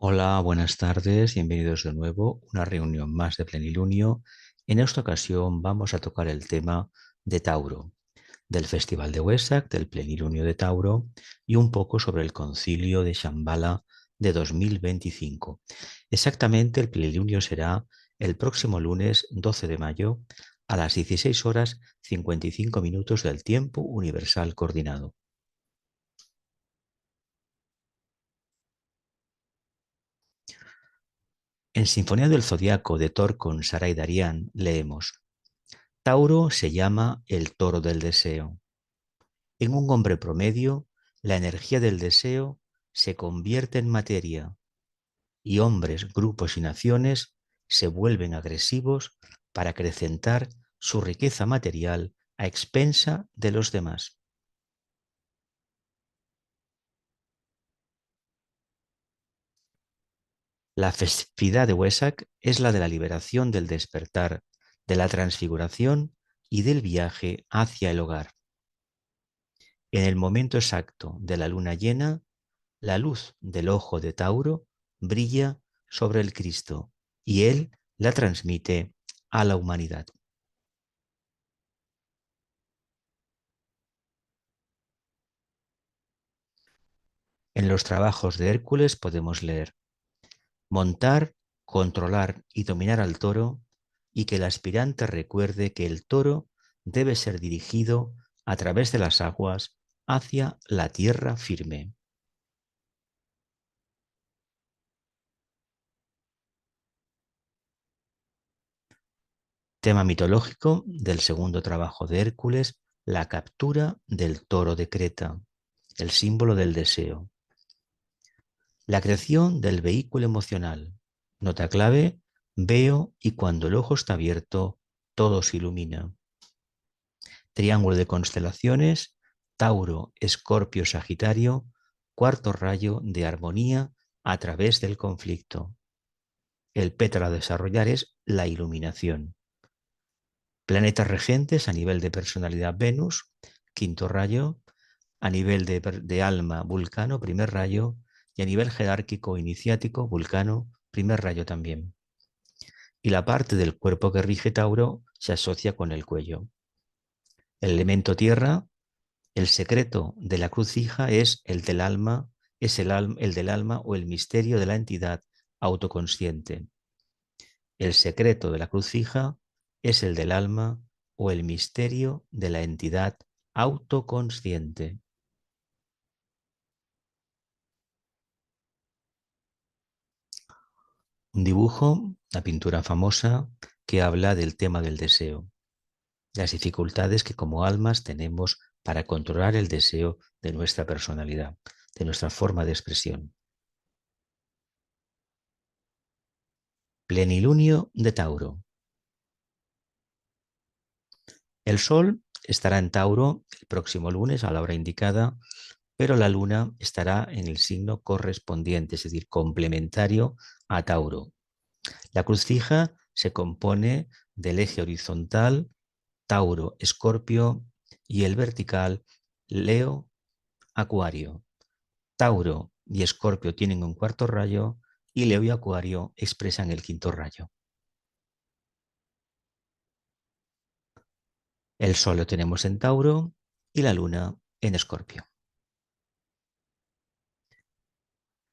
Hola, buenas tardes, bienvenidos de nuevo a una reunión más de Plenilunio. En esta ocasión vamos a tocar el tema de Tauro, del Festival de Wesak, del Plenilunio de Tauro y un poco sobre el Concilio de Shambhala de 2025. Exactamente, el Plenilunio será el próximo lunes 12 de mayo a las 16 horas 55 minutos del tiempo universal coordinado. En Sinfonía del Zodiaco de Thor con Sarai Darian leemos: Tauro se llama el toro del deseo. En un hombre promedio, la energía del deseo se convierte en materia y hombres, grupos y naciones se vuelven agresivos para acrecentar su riqueza material a expensa de los demás. La festividad de Wesak es la de la liberación del despertar, de la transfiguración y del viaje hacia el hogar. En el momento exacto de la luna llena, la luz del ojo de Tauro brilla sobre el Cristo y él la transmite a la humanidad. En los trabajos de Hércules podemos leer: montar, controlar y dominar al toro, y que el aspirante recuerde que el toro debe ser dirigido a través de las aguas hacia la tierra firme. Tema mitológico del segundo trabajo de Hércules: la captura del toro de Creta, el símbolo del deseo. La creación del vehículo emocional. Nota clave: veo y cuando el ojo está abierto, todo se ilumina. Triángulo de constelaciones: Tauro, Escorpio, Sagitario, cuarto rayo de armonía a través del conflicto. El pétalo a desarrollar es la iluminación. Planetas regentes a nivel de personalidad: Venus, quinto rayo; a nivel de alma, Vulcano, primer rayo; y a nivel jerárquico iniciático, Vulcano, primer rayo también. Y la parte del cuerpo que rige Tauro se asocia con el cuello. El elemento tierra: el secreto de la cruz fija es el del alma, el del alma o el misterio de la entidad autoconsciente. El secreto de la cruz fija es el del alma o el misterio de la entidad autoconsciente. Un dibujo, una pintura famosa que habla del tema del deseo, las dificultades que como almas tenemos para controlar el deseo de nuestra personalidad, de nuestra forma de expresión. Plenilunio de Tauro. El Sol estará en Tauro el próximo lunes a la hora indicada, pero la Luna estará en el signo correspondiente, es decir, complementario a Tauro. La cruz fija se compone del eje horizontal Tauro, Escorpio y el vertical Leo, Acuario. Tauro y Escorpio tienen un cuarto rayo y Leo y Acuario expresan el quinto rayo. El Sol lo tenemos en Tauro y la Luna en Escorpio.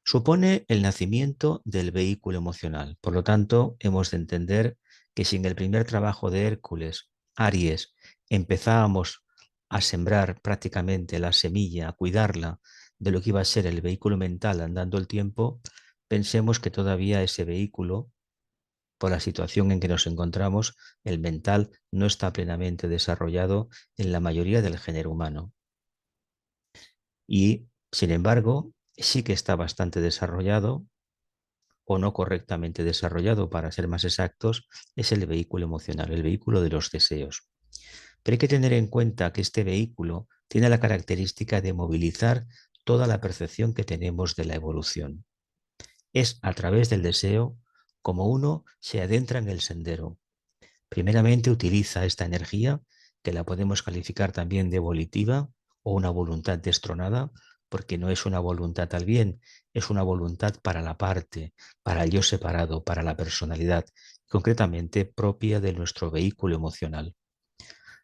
Supone el nacimiento del vehículo emocional. Por lo tanto, hemos de entender que si en el primer trabajo de Hércules, Aries, empezábamos a sembrar prácticamente la semilla, a cuidarla de lo que iba a ser el vehículo mental andando el tiempo, pensemos que todavía ese vehículo, por la situación en que nos encontramos, el mental no está plenamente desarrollado en la mayoría del género humano. Y, sin embargo, sí que está bastante desarrollado, o no correctamente desarrollado, para ser más exactos, es el vehículo emocional, el vehículo de los deseos. Pero hay que tener en cuenta que este vehículo tiene la característica de movilizar toda la percepción que tenemos de la evolución. Es a través del deseo como uno se adentra en el sendero. Primeramente utiliza esta energía, que la podemos calificar también de volitiva o una voluntad destronada, porque no es una voluntad al bien, es una voluntad para la parte, para el yo separado, para la personalidad, concretamente propia de nuestro vehículo emocional.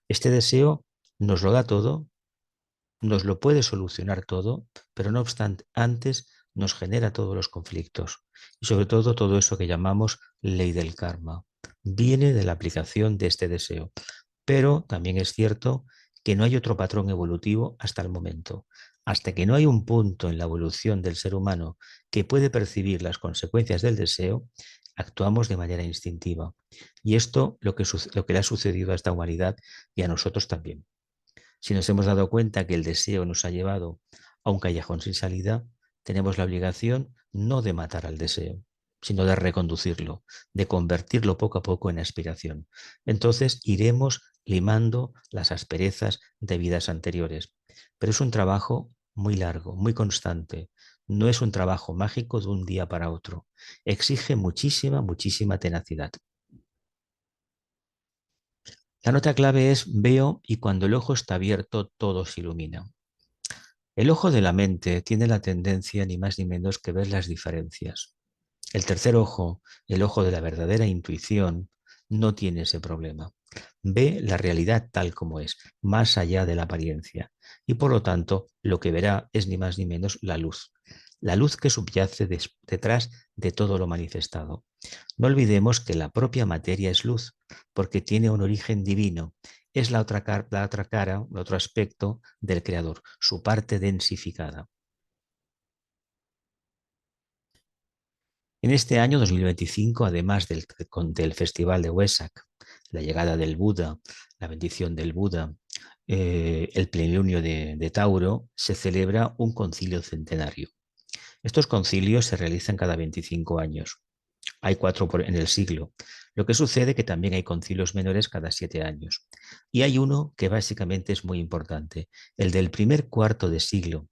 Este deseo nos lo da todo, nos lo puede solucionar todo, pero no obstante, antes nos genera todos los conflictos y sobre todo eso que llamamos ley del karma. Viene de la aplicación de este deseo, pero también es cierto que no hay otro patrón evolutivo hasta el momento. Hasta que no hay un punto en la evolución del ser humano que puede percibir las consecuencias del deseo, actuamos de manera instintiva. Y esto lo que le ha sucedido a esta humanidad y a nosotros también. Si nos hemos dado cuenta que el deseo nos ha llevado a un callejón sin salida, tenemos la obligación no de matar al deseo, sino de reconducirlo, de convertirlo poco a poco en aspiración. Entonces iremos limando las asperezas de vidas anteriores. Pero es un trabajo muy largo, muy constante. No es un trabajo mágico de un día para otro. Exige muchísima, muchísima tenacidad. La nota clave es veo y cuando el ojo está abierto todo se ilumina. El ojo de la mente tiene la tendencia ni más ni menos que ver las diferencias. El tercer ojo, el ojo de la verdadera intuición, no tiene ese problema. Ve la realidad tal como es, más allá de la apariencia. Y por lo tanto, lo que verá es ni más ni menos la luz que subyace detrás de todo lo manifestado. No olvidemos que la propia materia es luz, porque tiene un origen divino. Es la otra cara, el otro aspecto del Creador, su parte densificada. En este año 2025, además del Festival de Wesak, la llegada del Buda, la bendición del Buda, el plenilunio de Tauro, se celebra un concilio centenario. Estos concilios se realizan cada 25 años. Hay 4 en el siglo. Lo que sucede que también hay concilios menores cada 7 años. Y hay uno que básicamente es muy importante, el del primer cuarto de siglo,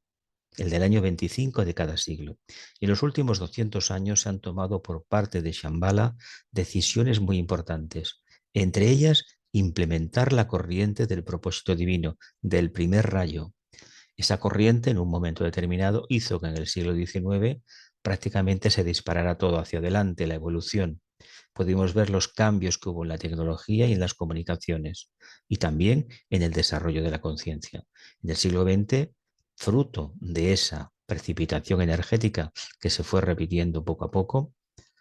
el del año 25 de cada siglo. Y en los últimos 200 años se han tomado por parte de Shambhala decisiones muy importantes, entre ellas implementar la corriente del propósito divino, del primer rayo. Esa corriente en un momento determinado hizo que en el siglo XIX prácticamente se disparara todo hacia adelante, la evolución. Pudimos ver los cambios que hubo en la tecnología y en las comunicaciones y también en el desarrollo de la conciencia. En el siglo XX, fruto de esa precipitación energética que se fue repitiendo poco a poco,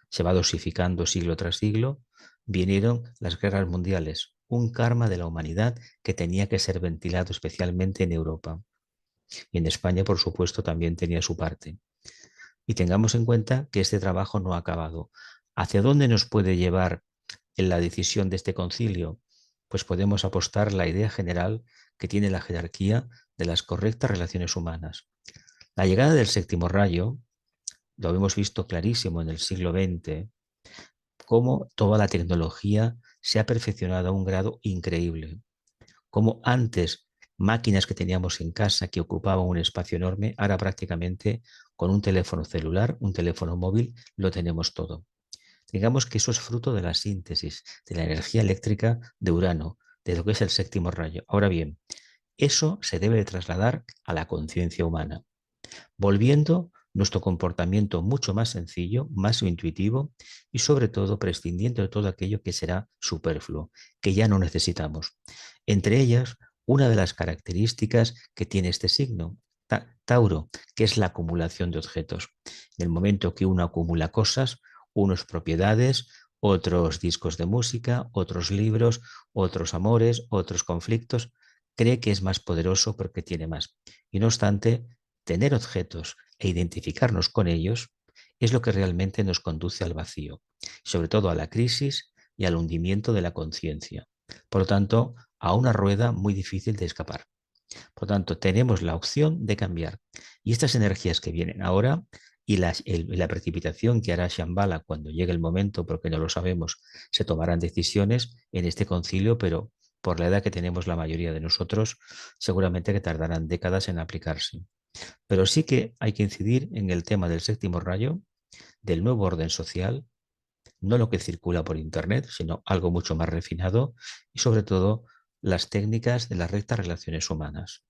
se va dosificando siglo tras siglo, vinieron las guerras mundiales, un karma de la humanidad que tenía que ser ventilado especialmente en Europa. Y en España, por supuesto, también tenía su parte. Y tengamos en cuenta que este trabajo no ha acabado. ¿Hacia dónde nos puede llevar en la decisión de este concilio? Pues podemos apostar la idea general que tiene la jerarquía de las correctas relaciones humanas. La llegada del séptimo rayo, lo hemos visto clarísimo en el siglo XX, cómo toda la tecnología se ha perfeccionado a un grado increíble. Como antes máquinas que teníamos en casa que ocupaban un espacio enorme, ahora prácticamente con un teléfono celular, un teléfono móvil, lo tenemos todo. Digamos que eso es fruto de la síntesis de la energía eléctrica de Urano, de lo que es el séptimo rayo. Ahora bien, eso se debe de trasladar a la conciencia humana, volviendo nuestro comportamiento mucho más sencillo, más intuitivo y sobre todo prescindiendo de todo aquello que será superfluo, que ya no necesitamos. Entre ellas, una de las características que tiene este signo, Tauro, que es la acumulación de objetos. En el momento que uno acumula cosas, unos propiedades, otros discos de música, otros libros, otros amores, otros conflictos, cree que es más poderoso porque tiene más. Y no obstante, tener objetos e identificarnos con ellos es lo que realmente nos conduce al vacío, sobre todo a la crisis y al hundimiento de la conciencia. Por lo tanto, a una rueda muy difícil de escapar. Por lo tanto, tenemos la opción de cambiar. Y estas energías que vienen ahora y la precipitación que hará Shambhala cuando llegue el momento, porque no lo sabemos, se tomarán decisiones en este concilio, pero por la edad que tenemos la mayoría de nosotros, seguramente que tardarán décadas en aplicarse. Pero sí que hay que incidir en el tema del séptimo rayo, del nuevo orden social, no lo que circula por Internet, sino algo mucho más refinado y sobre todo las técnicas de las rectas relaciones humanas.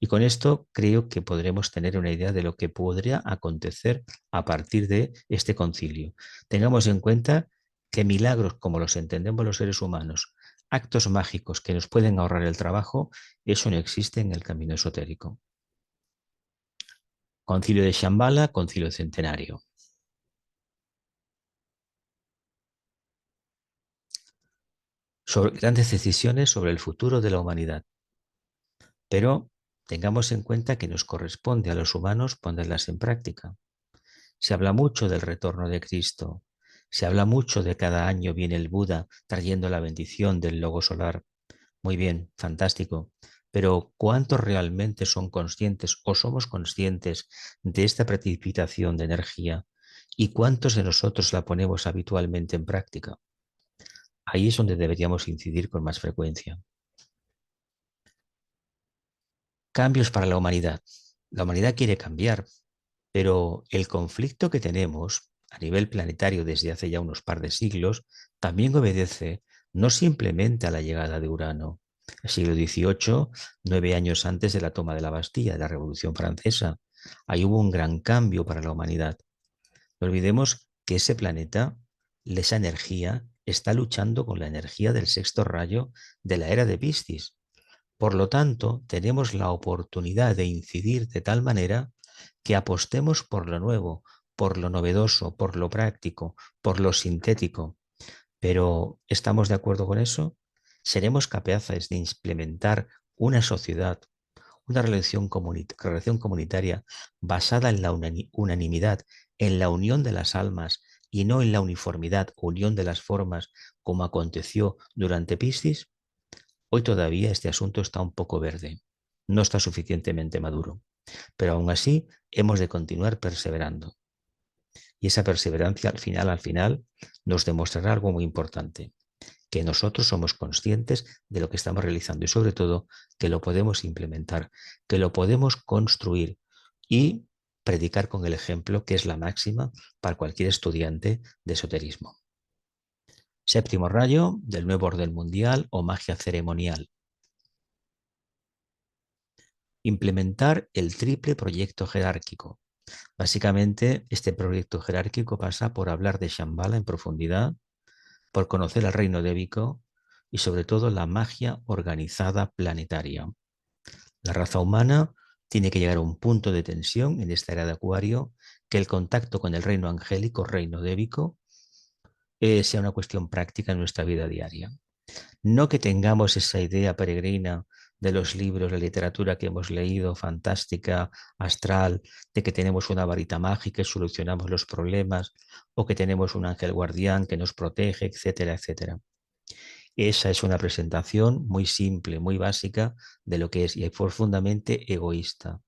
Y con esto creo que podremos tener una idea de lo que podría acontecer a partir de este concilio. Tengamos en cuenta que milagros como los entendemos los seres humanos, actos mágicos que nos pueden ahorrar el trabajo, eso no existe en el camino esotérico. Concilio de Shambhala, concilio centenario. Sobre grandes decisiones sobre el futuro de la humanidad. Pero tengamos en cuenta que nos corresponde a los humanos ponerlas en práctica. Se habla mucho del retorno de Cristo. Se habla mucho de cada año viene el Buda trayendo la bendición del logo solar. Muy bien, fantástico. Pero ¿cuántos realmente son conscientes o somos conscientes de esta precipitación de energía? ¿Y cuántos de nosotros la ponemos habitualmente en práctica? Ahí es donde deberíamos incidir con más frecuencia. Cambios para la humanidad. La humanidad quiere cambiar, pero el conflicto que tenemos a nivel planetario desde hace ya unos par de siglos también obedece no simplemente a la llegada de Urano. El siglo XVIII, 9 años antes de la toma de la Bastilla, de la Revolución Francesa, ahí hubo un gran cambio para la humanidad. No olvidemos que ese planeta, esa energía, está luchando con la energía del sexto rayo de la era de Piscis. Por lo tanto, tenemos la oportunidad de incidir de tal manera que apostemos por lo nuevo, por lo novedoso, por lo práctico, por lo sintético. Pero ¿estamos de acuerdo con eso? ¿Seremos capaces de implementar una sociedad, una relación comunitaria basada en la unanimidad, en la unión de las almas y no en la uniformidad, unión de las formas, como aconteció durante Piscis? Hoy todavía este asunto está un poco verde, no está suficientemente maduro, pero aún así hemos de continuar perseverando. Y esa perseverancia al final, nos demostrará algo muy importante, que nosotros somos conscientes de lo que estamos realizando y sobre todo que lo podemos implementar, que lo podemos construir y predicar con el ejemplo, que es la máxima para cualquier estudiante de esoterismo. Séptimo rayo del nuevo orden mundial o magia ceremonial. Implementar el triple proyecto jerárquico. Básicamente, este proyecto jerárquico pasa por hablar de Shambhala en profundidad, por conocer el reino débico y sobre todo la magia organizada planetaria. La raza humana tiene que llegar a un punto de tensión en esta era de Acuario, que el contacto con el reino angélico, reino débico, sea una cuestión práctica en nuestra vida diaria. No que tengamos esa idea peregrina de los libros, la literatura que hemos leído, fantástica, astral, de que tenemos una varita mágica y solucionamos los problemas, o que tenemos un ángel guardián que nos protege, etcétera, etcétera. Esa es una presentación muy simple, muy básica de lo que es y es profundamente egoísta.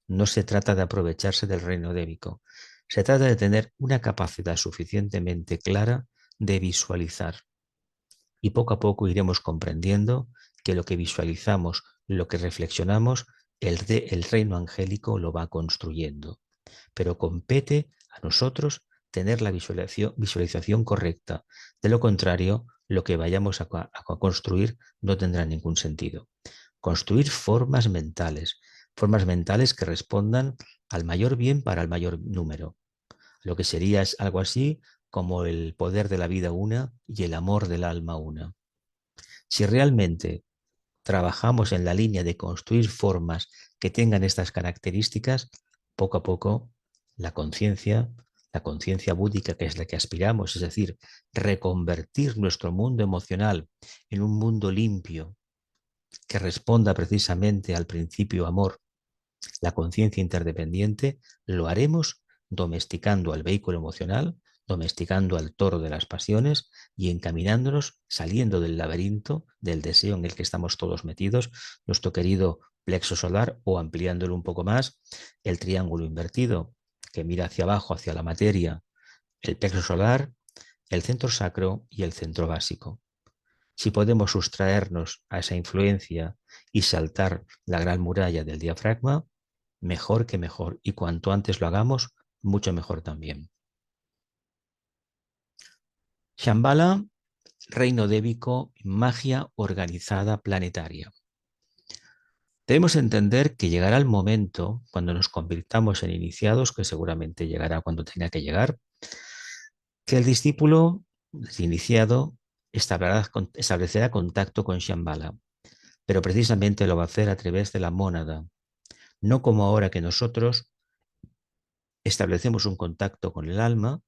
No se trata de aprovecharse del reino débico. Se trata de tener una capacidad suficientemente clara de visualizar y poco a poco iremos comprendiendo que lo que visualizamos, lo que reflexionamos, el reino angélico lo va construyendo. Pero compete a nosotros tener la visualización correcta. De lo contrario, lo que vayamos a construir no tendrá ningún sentido. Construir formas mentales que respondan al mayor bien para el mayor número. Lo que sería es algo así como el poder de la vida una y el amor del alma una. Si realmente trabajamos en la línea de construir formas que tengan estas características, poco a poco la conciencia búdica que es la que aspiramos, es decir, reconvertir nuestro mundo emocional en un mundo limpio que responda precisamente al principio amor, la conciencia interdependiente, lo haremos domesticando al vehículo emocional, domesticando al toro de las pasiones y encaminándonos, saliendo del laberinto del deseo en el que estamos todos metidos, nuestro querido plexo solar o ampliándolo un poco más, el triángulo invertido que mira hacia abajo, hacia la materia, el plexo solar, el centro sacro y el centro básico. Si podemos sustraernos a esa influencia y saltar la gran muralla del diafragma, mejor que mejor. Y cuanto antes lo hagamos, mucho mejor también. Shambhala, reino débico, magia organizada planetaria. Debemos entender que llegará el momento cuando nos convirtamos en iniciados, que seguramente llegará cuando tenga que llegar, que el discípulo, el iniciado, establecerá contacto con Shambhala, pero precisamente lo va a hacer a través de la mónada, no como ahora que nosotros establecemos un contacto con el alma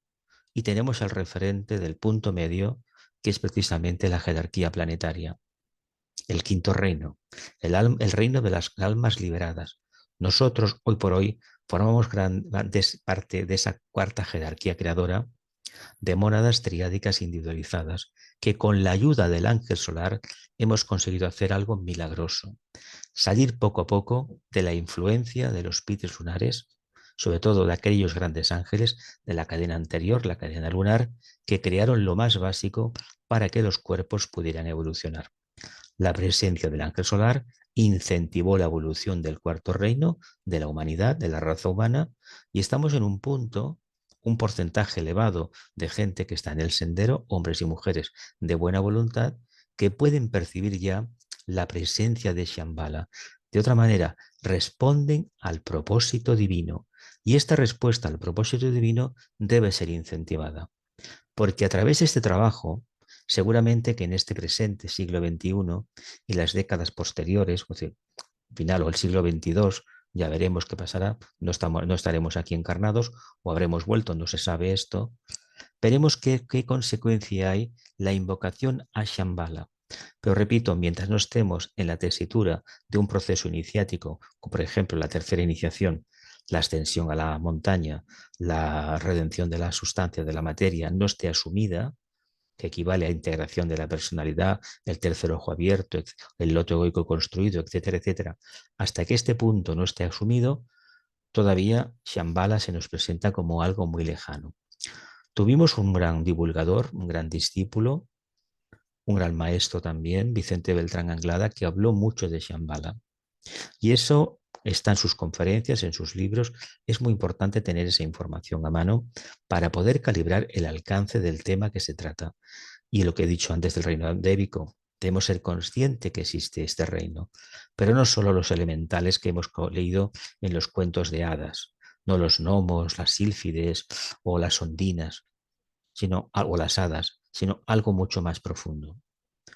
y tenemos el referente del punto medio, que es precisamente la jerarquía planetaria, el quinto reino, el reino de las almas liberadas. Nosotros, hoy por hoy, formamos parte de esa cuarta jerarquía creadora de mónadas triádicas individualizadas, que con la ayuda del ángel solar hemos conseguido hacer algo milagroso: salir poco a poco de la influencia de los espíritus lunares, sobre todo de aquellos grandes ángeles de la cadena anterior, la cadena lunar, que crearon lo más básico para que los cuerpos pudieran evolucionar. La presencia del ángel solar incentivó la evolución del cuarto reino, de la humanidad, de la raza humana, y estamos en un punto, un porcentaje elevado de gente que está en el sendero, hombres y mujeres de buena voluntad, que pueden percibir ya la presencia de Shambhala. De otra manera, responden al propósito divino, y esta respuesta al propósito divino debe ser incentivada. Porque a través de este trabajo, seguramente que en este presente siglo XXI y las décadas posteriores, o sea, final o el siglo XXII, ya veremos qué pasará, no estaremos aquí encarnados o habremos vuelto, no se sabe esto, veremos qué consecuencia hay la invocación a Shambhala. Pero repito, mientras no estemos en la tesitura de un proceso iniciático, como por ejemplo la tercera iniciación, la ascensión a la montaña, la redención de la sustancia, de la materia, no esté asumida, que equivale a integración de la personalidad, el tercer ojo abierto, el loto egoico construido, etcétera, etcétera, hasta que este punto no esté asumido, todavía Shambhala se nos presenta como algo muy lejano. Tuvimos un gran divulgador, un gran discípulo, un gran maestro también, Vicente Beltrán Anglada, que habló mucho de Shambhala. Y eso está en sus conferencias, en sus libros. Es muy importante tener esa información a mano para poder calibrar el alcance del tema que se trata. Y lo que he dicho antes del reino andébico, debemos ser conscientes que existe este reino, pero no solo los elementales que hemos leído en los cuentos de hadas, no los gnomos, las sílfides o las ondinas, o las hadas, sino algo mucho más profundo,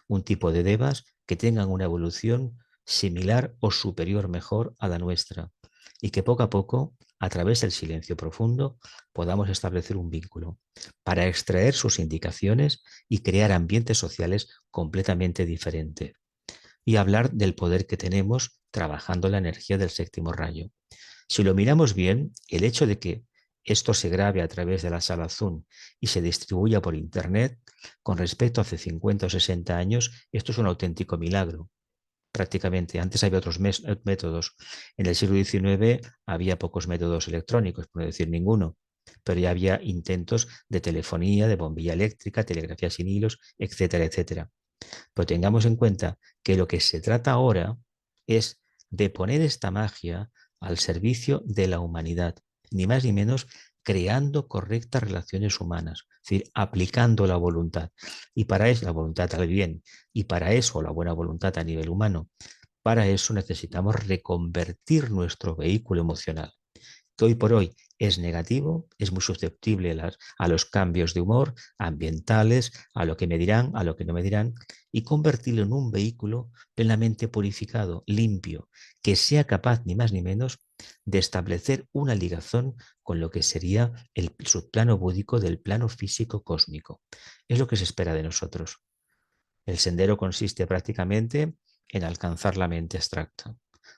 un tipo de devas que tengan una evolución similar o superior mejor a la nuestra y que poco a poco, a través del silencio profundo, podamos establecer un vínculo para extraer sus indicaciones y crear ambientes sociales completamente diferentes y hablar del poder que tenemos trabajando la energía del séptimo rayo. Si lo miramos bien, el hecho de que esto se grabe a través de la sala Zoom y se distribuya por Internet, con respecto a hace 50 o 60 años, esto es un auténtico milagro. Prácticamente, antes había otros métodos. En el siglo XIX había pocos métodos electrónicos, por no decir ninguno, pero ya había intentos de telefonía, de bombilla eléctrica, telegrafía sin hilos, etcétera, etcétera. Pero tengamos en cuenta que lo que se trata ahora es de poner esta magia al servicio de la humanidad, ni más ni menos creando correctas relaciones humanas, es decir, aplicando la voluntad. Y para eso, la voluntad al bien, y para eso la buena voluntad a nivel humano, para eso necesitamos reconvertir nuestro vehículo emocional, que hoy por hoy es negativo, es muy susceptible a los cambios de humor ambientales, a lo que me dirán, a lo que no me dirán, y convertirlo en un vehículo plenamente purificado, limpio, que sea capaz ni más ni menos de establecer una ligación con lo que sería el subplano búdico del plano físico cósmico. Es lo que se espera de nosotros. El sendero consiste prácticamente en alcanzar la mente abstracta,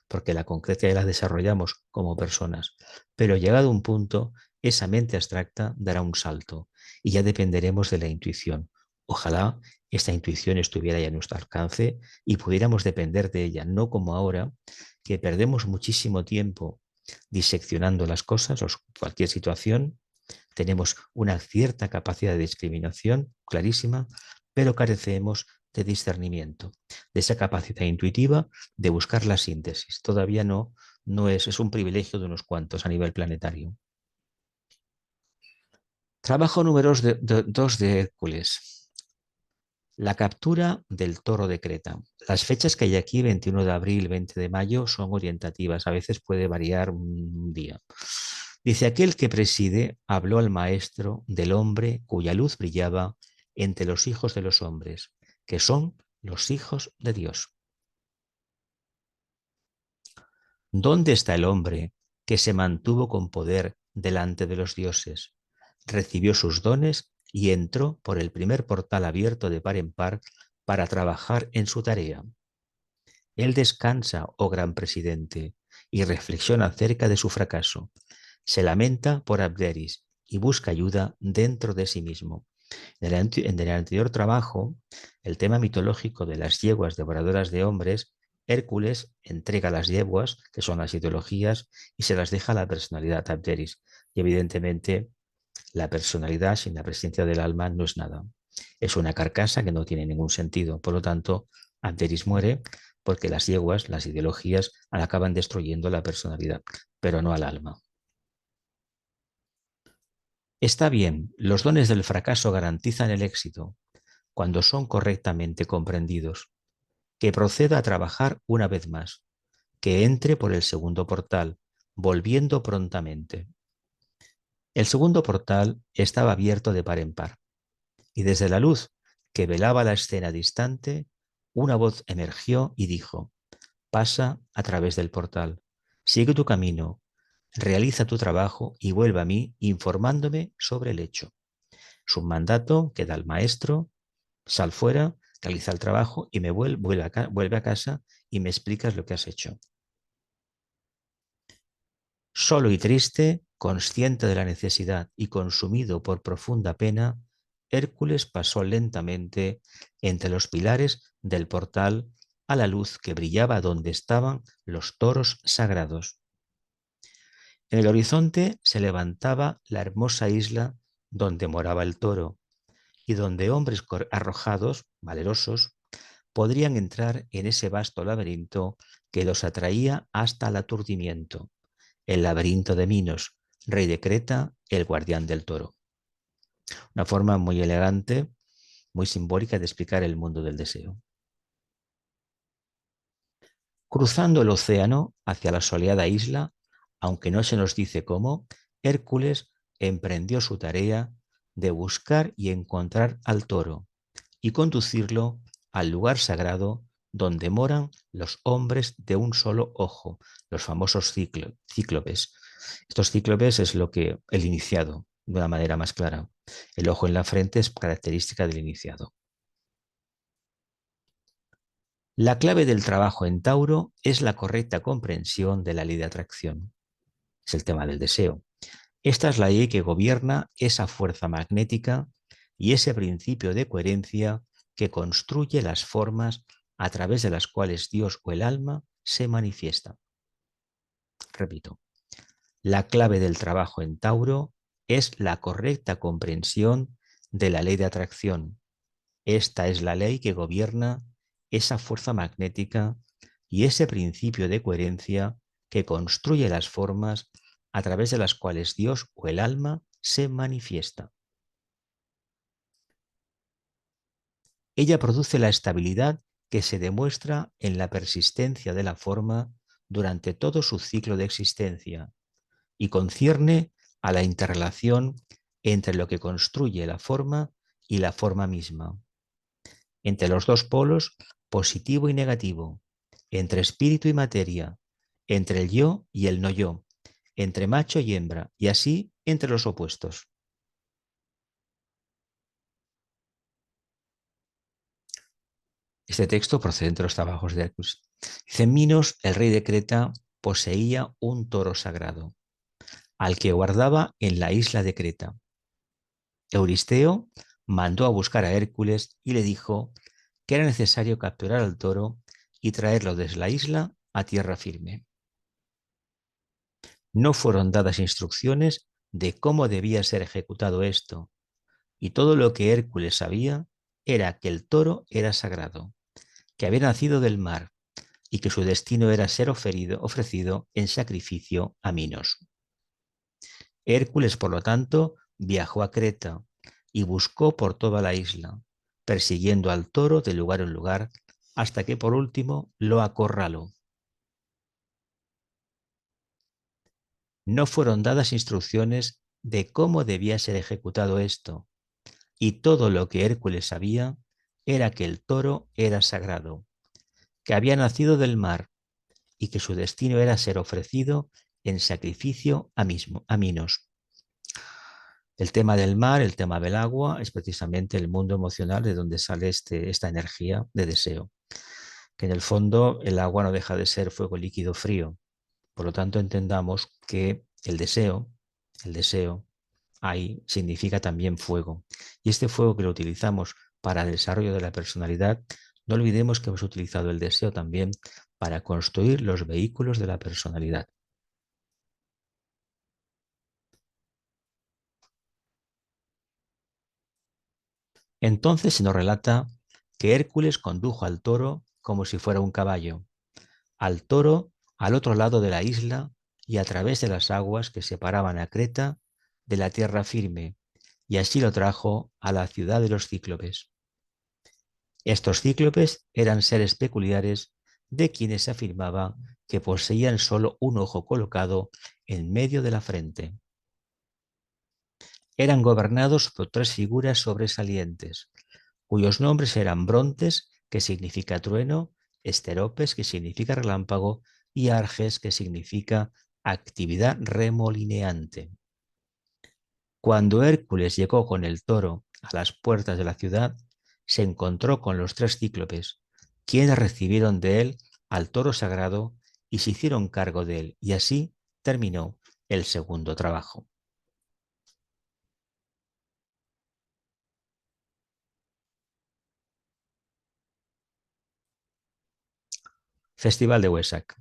porque la concreta ya la desarrollamos como personas, pero llegado a un punto, esa mente abstracta dará un salto y ya dependeremos de la intuición. Ojalá esta intuición estuviera ya a nuestro alcance y pudiéramos depender de ella, no como ahora, que perdemos muchísimo tiempo diseccionando las cosas o cualquier situación. Tenemos una cierta capacidad de discriminación clarísima, pero carecemos de discernimiento, de esa capacidad intuitiva de buscar la síntesis. Todavía no es un privilegio de unos cuantos a nivel planetario. Trabajo número 2 de Hércules. La captura del toro de Creta. Las fechas que hay aquí, 21 de abril, 20 de mayo, son orientativas. A veces puede variar un día. Dice, aquel que preside habló al maestro del hombre cuya luz brillaba entre los hijos de los hombres, que son los hijos de Dios. ¿Dónde está el hombre que se mantuvo con poder delante de los dioses? Recibió sus dones y entró por el primer portal abierto de par en par para trabajar en su tarea. Él descansa, oh gran presidente, y reflexiona acerca de su fracaso. Se lamenta por Abderis y busca ayuda dentro de sí mismo. En el anterior trabajo, el tema mitológico de las yeguas devoradoras de hombres, Hércules entrega las yeguas, que son las ideologías, y se las deja a la personalidad Abderis. Y evidentemente, la personalidad sin la presencia del alma no es nada. Es una carcasa que no tiene ningún sentido. Por lo tanto, Abderis muere porque las yeguas, las ideologías, acaban destruyendo la personalidad, pero no al alma. Está bien, los dones del fracaso garantizan el éxito cuando son correctamente comprendidos. Que proceda a trabajar una vez más, que entre por el segundo portal, volviendo prontamente. El segundo portal estaba abierto de par en par, y desde la luz que velaba la escena distante, una voz emergió y dijo, pasa a través del portal, sigue tu camino, realiza tu trabajo y vuelve a mí informándome sobre el hecho. Es un mandato que da el maestro, sal fuera, realiza el trabajo y vuelve a casa y me explicas lo que has hecho. Solo y triste, consciente de la necesidad y consumido por profunda pena, Hércules pasó lentamente entre los pilares del portal a la luz que brillaba donde estaban los toros sagrados. En el horizonte se levantaba la hermosa isla donde moraba el toro y donde hombres arrojados, valerosos, podrían entrar en ese vasto laberinto que los atraía hasta el aturdimiento, el laberinto de Minos, rey de Creta, el guardián del toro. Una forma muy elegante, muy simbólica de explicar el mundo del deseo. Cruzando el océano hacia la soleada isla, aunque no se nos dice cómo, Hércules emprendió su tarea de buscar y encontrar al toro y conducirlo al lugar sagrado donde moran los hombres de un solo ojo, los famosos cíclopes. Estos cíclopes es lo que el iniciado, de una manera más clara. El ojo en la frente es característica del iniciado. La clave del trabajo en Tauro es la correcta comprensión de la ley de atracción. Es el tema del deseo. Esta es la ley que gobierna esa fuerza magnética y ese principio de coherencia que construye las formas a través de las cuales Dios o el alma se manifiesta. Repito, la clave del trabajo en Tauro es la correcta comprensión de la ley de atracción. Esta es la ley que gobierna esa fuerza magnética y ese principio de coherencia que construye las formas a través de las cuales Dios o el alma se manifiesta. Ella produce la estabilidad que se demuestra en la persistencia de la forma durante todo su ciclo de existencia y concierne a la interrelación entre lo que construye la forma y la forma misma, entre los dos polos positivo y negativo, entre espíritu y materia, entre el yo y el no yo, entre macho y hembra, y así entre los opuestos. Este texto procede de los trabajos de Hércules. Dice, Minos, el rey de Creta, poseía un toro sagrado, al que guardaba en la isla de Creta. Euristeo mandó a buscar a Hércules y le dijo que era necesario capturar al toro y traerlo desde la isla a tierra firme. No fueron dadas instrucciones de cómo debía ser ejecutado esto, y todo lo que Hércules sabía era que el toro era sagrado, que había nacido del mar y que su destino era ser ofrecido en sacrificio a Minos. Hércules, por lo tanto, viajó a Creta y buscó por toda la isla, persiguiendo al toro de lugar en lugar, hasta que por último lo acorraló. No fueron dadas instrucciones de cómo debía ser ejecutado esto, y todo lo que Hércules sabía era que el toro era sagrado, que había nacido del mar y que su destino era ser ofrecido en sacrificio a Minos. El tema del mar, el tema del agua, es precisamente el mundo emocional de donde sale esta energía de deseo, que en el fondo el agua no deja de ser fuego líquido frío. Por lo tanto, entendamos que el deseo, ahí significa también fuego. Y este fuego que lo utilizamos para el desarrollo de la personalidad, no olvidemos que hemos utilizado el deseo también para construir los vehículos de la personalidad. Entonces se nos relata que Hércules condujo al toro como si fuera un caballo, al toro al otro lado de la isla y a través de las aguas que separaban a Creta de la tierra firme, y así lo trajo a la ciudad de los cíclopes. Estos cíclopes eran seres peculiares de quienes se afirmaba que poseían solo un ojo colocado en medio de la frente. Eran gobernados por tres figuras sobresalientes, cuyos nombres eran Brontes, que significa trueno, Esteropes, que significa relámpago, y Arges, que significa actividad remolineante. Cuando Hércules llegó con el toro a las puertas de la ciudad, se encontró con los tres cíclopes, quienes recibieron de él al toro sagrado y se hicieron cargo de él, y así terminó el segundo trabajo. Festival de Huesac.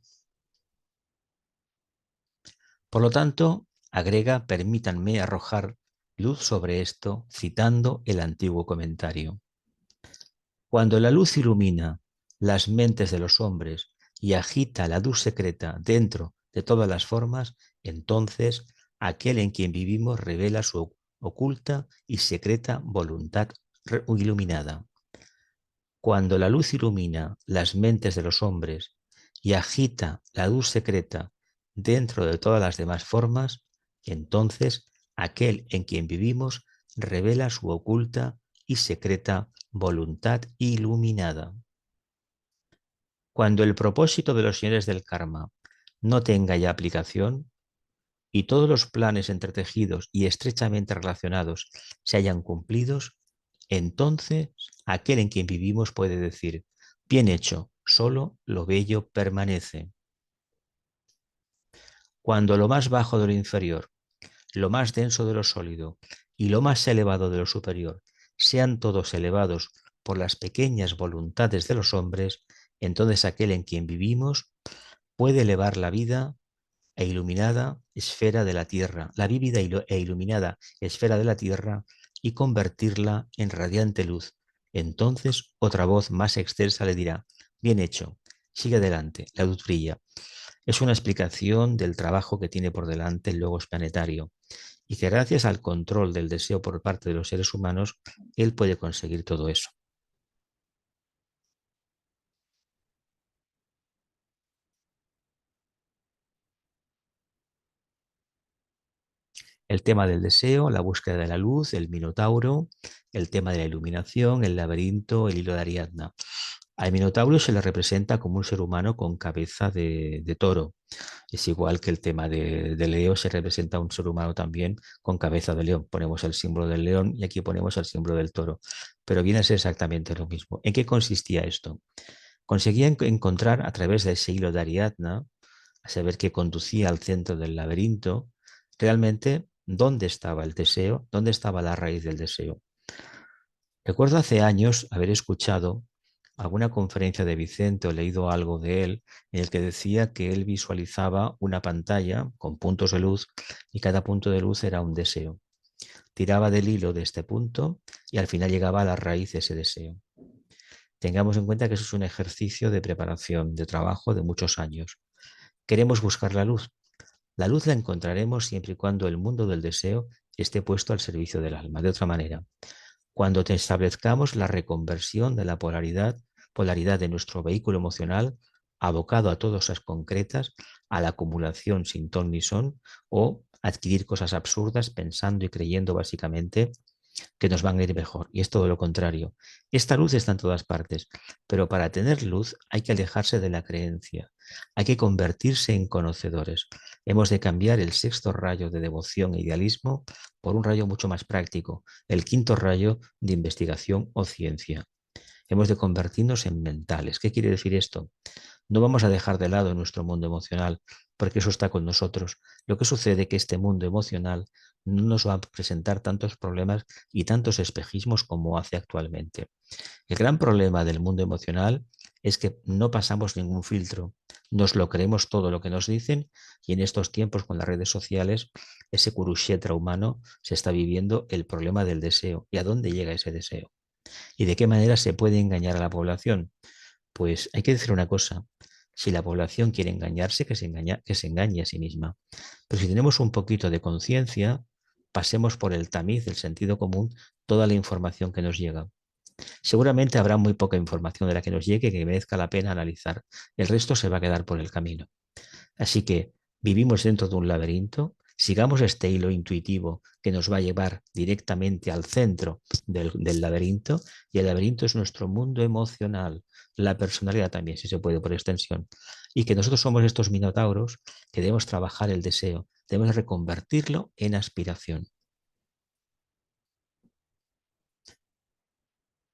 Por lo tanto, agrega, permítanme arrojar luz sobre esto citando el antiguo comentario. Cuando la luz ilumina las mentes de los hombres y agita la luz secreta dentro de todas las formas, entonces aquel en quien vivimos revela su oculta y secreta voluntad iluminada. Cuando la luz ilumina las mentes de los hombres y agita la luz secreta dentro de todas las demás formas, entonces aquel en quien vivimos revela su oculta y secreta voluntad iluminada. Cuando el propósito de los señores del karma no tenga ya aplicación y todos los planes entretejidos y estrechamente relacionados se hayan cumplidos, entonces aquel en quien vivimos puede decir, bien hecho, solo lo bello permanece. Cuando lo más bajo de lo inferior, lo más denso de lo sólido y lo más elevado de lo superior sean todos elevados por las pequeñas voluntades de los hombres, entonces aquel en quien vivimos puede elevar la vida e iluminada esfera de la tierra, la vívida e iluminada esfera de la tierra, y convertirla en radiante luz. Entonces otra voz más extensa le dirá, bien hecho, sigue adelante, la luz brilla. Es una explicación del trabajo que tiene por delante el logos planetario y que gracias al control del deseo por parte de los seres humanos, él puede conseguir todo eso. El tema del deseo, la búsqueda de la luz, el minotauro, el tema de la iluminación, el laberinto, el hilo de Ariadna. Al minotauro se le representa como un ser humano con cabeza de toro. Es igual que el tema de Leo se representa a un ser humano también con cabeza de león. Ponemos el símbolo del león y aquí ponemos el símbolo del toro. Pero viene a ser exactamente lo mismo. ¿En qué consistía esto? Conseguía encontrar a través de ese hilo de Ariadna, a saber que conducía al centro del laberinto, realmente dónde estaba el deseo, dónde estaba la raíz del deseo. Recuerdo hace años haber escuchado alguna conferencia de Vicente o leído algo de él en el que decía que él visualizaba una pantalla con puntos de luz y cada punto de luz era un deseo. Tiraba del hilo de este punto y al final llegaba a la raíz de ese deseo. Tengamos en cuenta que eso es un ejercicio de preparación, de trabajo de muchos años. Queremos buscar la luz. La luz la encontraremos siempre y cuando el mundo del deseo esté puesto al servicio del alma. De otra manera, Cuando te establezcamos la reconversión de la polaridad de nuestro vehículo emocional, abocado a todas esas concretas, a la acumulación sin ton ni son, o adquirir cosas absurdas pensando y creyendo básicamente que nos van a ir mejor. Y es todo lo contrario. Esta luz está en todas partes, pero para tener luz hay que alejarse de la creencia, hay que convertirse en conocedores. Hemos de cambiar el sexto rayo de devoción e idealismo por un rayo mucho más práctico, el quinto rayo de investigación o ciencia. Hemos de convertirnos en mentales. ¿Qué quiere decir esto? No vamos a dejar de lado nuestro mundo emocional, porque eso está con nosotros. Lo que sucede es que este mundo emocional no nos va a presentar tantos problemas y tantos espejismos como hace actualmente. El gran problema del mundo emocional es que no pasamos ningún filtro, nos lo creemos todo lo que nos dicen y en estos tiempos con las redes sociales, ese Kurukshetra humano se está viviendo el problema del deseo y a dónde llega ese deseo y de qué manera se puede engañar a la población. Pues hay que decir una cosa, si la población quiere engañarse, que se engañe a sí misma. Pero si tenemos un poquito de conciencia, pasemos por el tamiz del sentido común toda la información que nos llega. Seguramente habrá muy poca información de la que nos llegue que merezca la pena analizar. El resto se va a quedar por el camino. Así que vivimos dentro de un laberinto, sigamos este hilo intuitivo que nos va a llevar directamente al centro del laberinto, y el laberinto es nuestro mundo emocional, la personalidad también, si se puede por extensión, y que nosotros somos estos minotauros que debemos trabajar el deseo, debemos reconvertirlo en aspiración.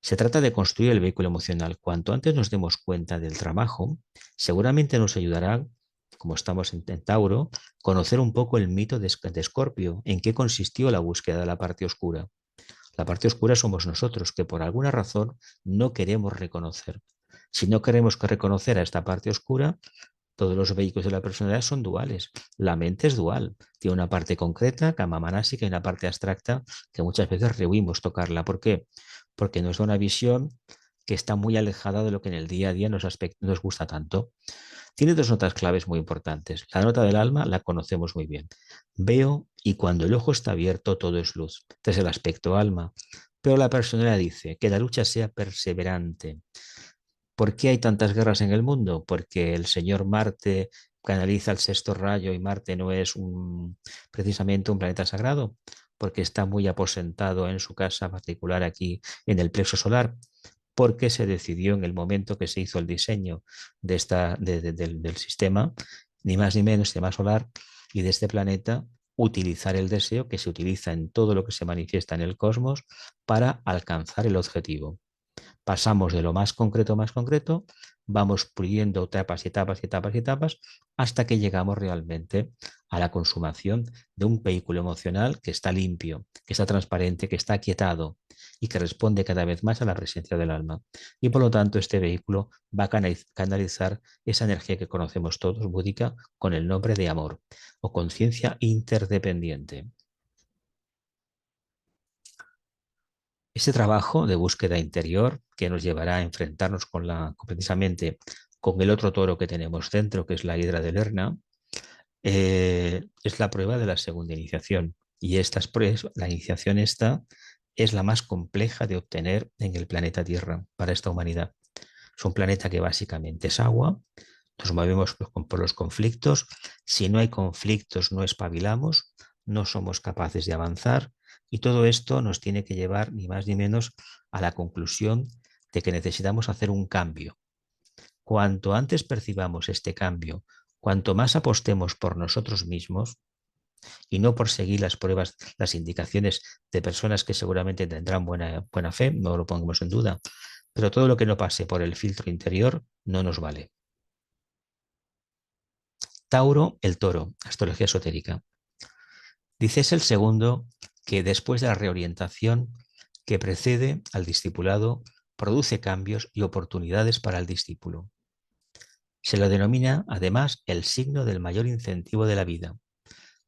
Se trata de construir el vehículo emocional. Cuanto antes nos demos cuenta del trabajo, seguramente nos ayudará, como estamos en Tauro, conocer un poco el mito de Escorpio, en qué consistió la búsqueda de la parte oscura. La parte oscura somos nosotros, que por alguna razón no queremos reconocer. Si no queremos reconocer a esta parte oscura, todos los vehículos de la personalidad son duales. La mente es dual. Tiene una parte concreta, kama manásika, y una parte abstracta que muchas veces rehuimos tocarla. ¿Por qué? Porque nos da una visión que está muy alejada de lo que en el día a día nos gusta tanto. Tiene dos notas claves muy importantes. La nota del alma la conocemos muy bien. Veo y cuando el ojo está abierto todo es luz. Este es el aspecto alma. Pero la personalidad dice que la lucha sea perseverante. ¿Por qué hay tantas guerras en el mundo? Porque el señor Marte canaliza el sexto rayo y Marte no es precisamente un planeta sagrado, porque está muy aposentado en su casa particular aquí en el plexo solar, porque se decidió en el momento que se hizo el diseño del sistema, ni más ni menos, sistema solar y de este planeta, utilizar el deseo que se utiliza en todo lo que se manifiesta en el cosmos para alcanzar el objetivo. Pasamos de lo más concreto, vamos puliendo etapas y etapas y etapas y etapas hasta que llegamos realmente a la consumación de un vehículo emocional que está limpio, que está transparente, que está aquietado y que responde cada vez más a la presencia del alma. Y por lo tanto, este vehículo va a canalizar esa energía que conocemos todos, búdica, con el nombre de amor o conciencia interdependiente. Ese trabajo de búsqueda interior que nos llevará a enfrentarnos precisamente con el otro toro que tenemos dentro, que es la hidra de Lerna, es la prueba de la segunda iniciación. Y la iniciación esta es la más compleja de obtener en el planeta Tierra para esta humanidad. Es un planeta que básicamente es agua, nos movemos por los conflictos. Si no hay conflictos, no espabilamos, no somos capaces de avanzar y todo esto nos tiene que llevar ni más ni menos a la conclusión de que necesitamos hacer un cambio. Cuanto antes percibamos este cambio, cuanto más apostemos por nosotros mismos y no por seguir las pruebas, las indicaciones de personas que seguramente tendrán buena fe, no lo pongamos en duda, pero todo lo que no pase por el filtro interior no nos vale. Tauro, el toro, astrología esotérica. Dice es el segundo que después de la reorientación que precede al discipulado, produce cambios y oportunidades para el discípulo. Se lo denomina además el signo del mayor incentivo de la vida,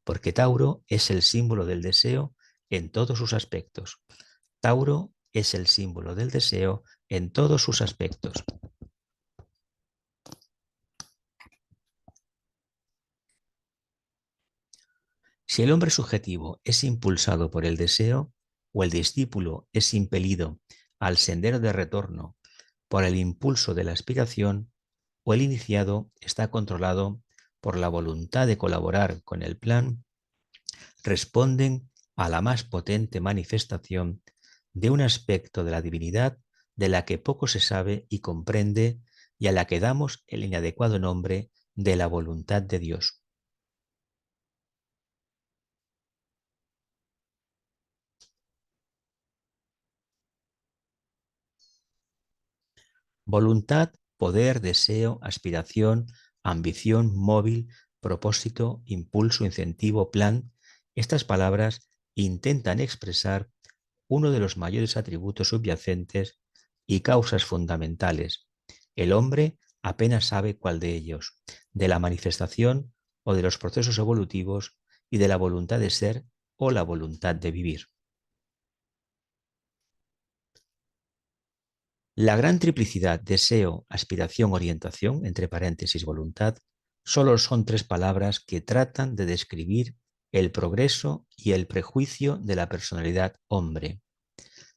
porque Tauro es el símbolo del deseo en todos sus aspectos. Tauro es el símbolo del deseo en todos sus aspectos. Si el hombre subjetivo es impulsado por el deseo, o el discípulo es impelido al sendero de retorno por el impulso de la aspiración, o el iniciado está controlado por la voluntad de colaborar con el plan, responden a la más potente manifestación de un aspecto de la divinidad de la que poco se sabe y comprende y a la que damos el inadecuado nombre de la voluntad de Dios. Voluntad, poder, deseo, aspiración, ambición, móvil, propósito, impulso, incentivo, plan. Estas palabras intentan expresar uno de los mayores atributos subyacentes y causas fundamentales. El hombre apenas sabe cuál de ellos, de la manifestación o de los procesos evolutivos y de la voluntad de ser o la voluntad de vivir. La gran triplicidad deseo, aspiración, orientación, entre paréntesis voluntad, solo son tres palabras que tratan de describir el progreso y el prejuicio de la personalidad hombre.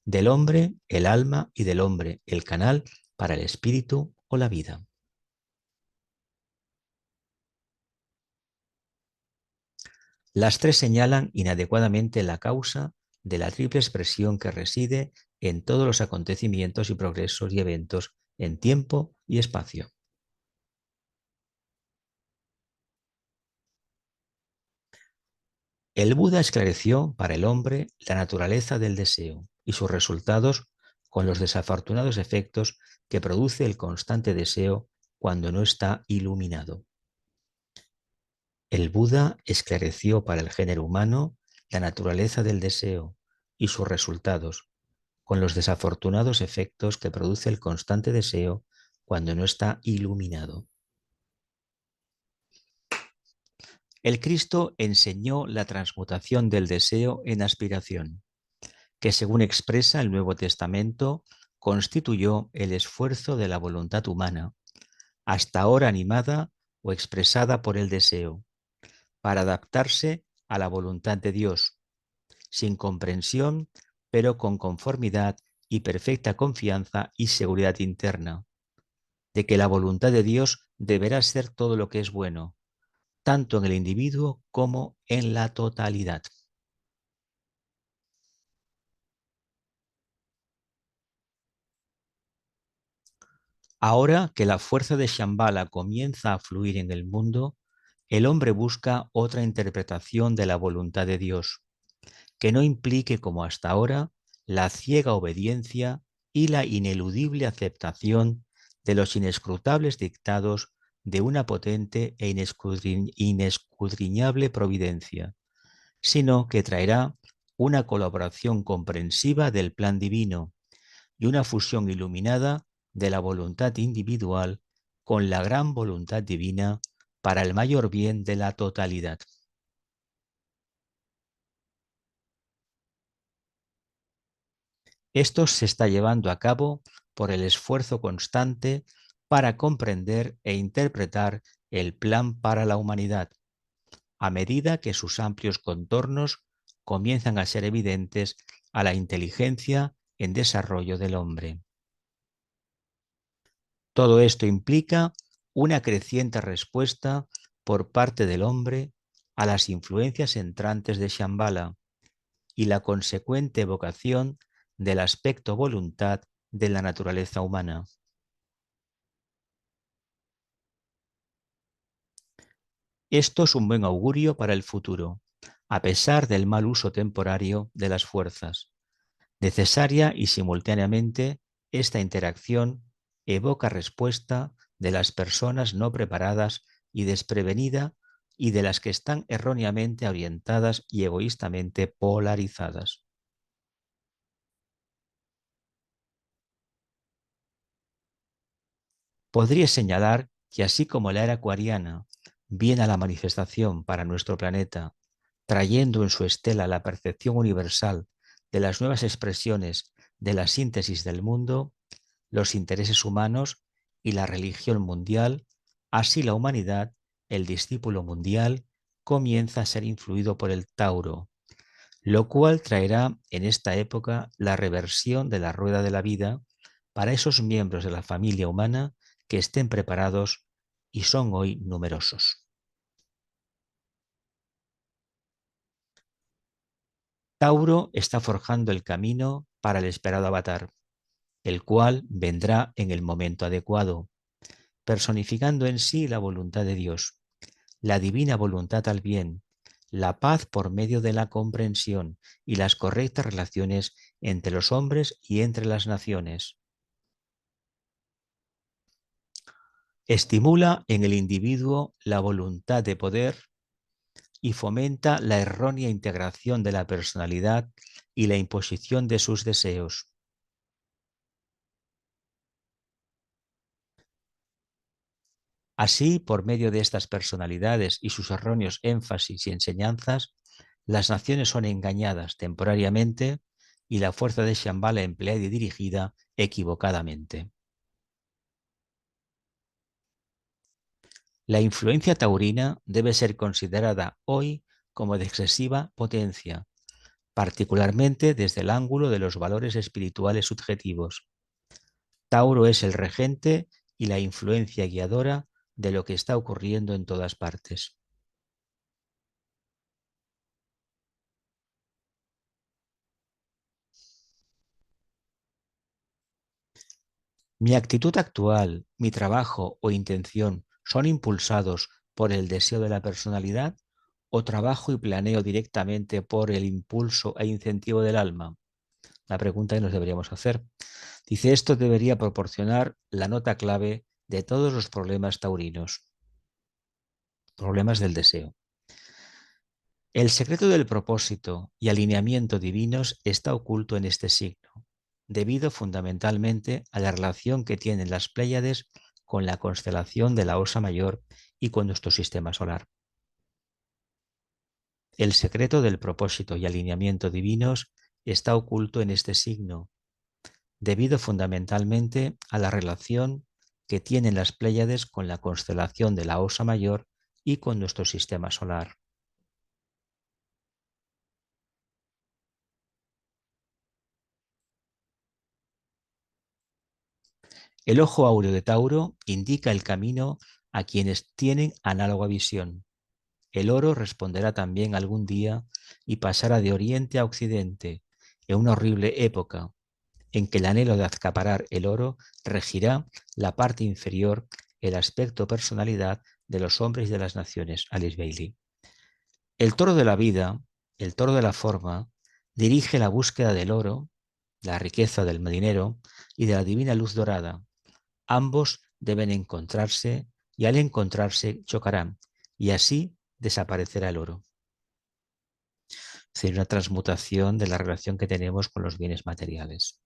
Del hombre, el alma, y del hombre, el canal para el espíritu o la vida. Las tres señalan inadecuadamente la causa de la triple expresión que reside en todos los acontecimientos y progresos y eventos en tiempo y espacio. El Buda esclareció para el hombre la naturaleza del deseo y sus resultados con los desafortunados efectos que produce el constante deseo cuando no está iluminado. El Buda esclareció para el género humano la naturaleza del deseo y sus resultados, con los desafortunados efectos que produce el constante deseo cuando no está iluminado. El Cristo enseñó la transmutación del deseo en aspiración, que según expresa el Nuevo Testamento, constituyó el esfuerzo de la voluntad humana, hasta ahora animada o expresada por el deseo, para adaptarse a la voluntad de Dios, sin comprensión, pero con conformidad y perfecta confianza y seguridad interna, de que la voluntad de Dios deberá ser todo lo que es bueno, tanto en el individuo como en la totalidad. Ahora que la fuerza de Shambhala comienza a fluir en el mundo, el hombre busca otra interpretación de la voluntad de Dios, que no implique como hasta ahora la ciega obediencia y la ineludible aceptación de los inescrutables dictados de una potente e inescudriñable providencia, sino que traerá una colaboración comprensiva del plan divino y una fusión iluminada de la voluntad individual con la gran voluntad divina para el mayor bien de la totalidad. Esto se está llevando a cabo por el esfuerzo constante para comprender e interpretar el plan para la humanidad, a medida que sus amplios contornos comienzan a ser evidentes a la inteligencia en desarrollo del hombre. Todo esto implica una creciente respuesta por parte del hombre a las influencias entrantes de Shambhala y la consecuente evocación del aspecto voluntad de la naturaleza humana. Esto es un buen augurio para el futuro, a pesar del mal uso temporario de las fuerzas. Necesaria y simultáneamente, esta interacción evoca respuesta de las personas no preparadas y desprevenida y de las que están erróneamente orientadas y egoístamente polarizadas. Podría señalar que así como la era acuariana viene a la manifestación para nuestro planeta, trayendo en su estela la percepción universal de las nuevas expresiones de la síntesis del mundo, los intereses humanos y la religión mundial, así la humanidad, el discípulo mundial, comienza a ser influido por el Tauro, lo cual traerá en esta época la reversión de la rueda de la vida para esos miembros de la familia humana que estén preparados y son hoy numerosos. Tauro está forjando el camino para el esperado avatar, el cual vendrá en el momento adecuado, personificando en sí la voluntad de Dios, la divina voluntad al bien, la paz por medio de la comprensión y las correctas relaciones entre los hombres y entre las naciones. Estimula en el individuo la voluntad de poder y fomenta la errónea integración de la personalidad y la imposición de sus deseos. Así, por medio de estas personalidades y sus erróneos énfasis y enseñanzas, las naciones son engañadas temporariamente y la fuerza de Shambhala empleada y dirigida equivocadamente. La influencia taurina debe ser considerada hoy como de excesiva potencia, particularmente desde el ángulo de los valores espirituales subjetivos. Tauro es el regente y la influencia guiadora de lo que está ocurriendo en todas partes. Mi actitud actual, mi trabajo o intención son impulsados por el deseo de la personalidad o trabajo y planeo directamente por el impulso e incentivo del alma. La pregunta que nos deberíamos hacer. Dice, esto debería proporcionar la nota clave de todos los problemas taurinos, problemas del deseo. El secreto del propósito y alineamiento divinos está oculto en este signo, debido fundamentalmente a la relación que tienen las Pléyades con la constelación de la Osa Mayor y con nuestro sistema solar. El secreto del propósito y alineamiento divinos está oculto en este signo, debido fundamentalmente a la relación que tienen las Pléyades con la constelación de la Osa Mayor y con nuestro sistema solar. El ojo áureo de Tauro indica el camino a quienes tienen análoga visión. El oro responderá también algún día y pasará de oriente a occidente, en una horrible época en que el anhelo de acaparar el oro regirá la parte inferior, el aspecto personalidad de los hombres y de las naciones. Alice Bailey. El toro de la vida, el toro de la forma, dirige la búsqueda del oro, la riqueza del dinero y de la divina luz dorada. Ambos deben encontrarse y al encontrarse chocarán y así desaparecerá el oro. Es decir, una transmutación de la relación que tenemos con los bienes materiales.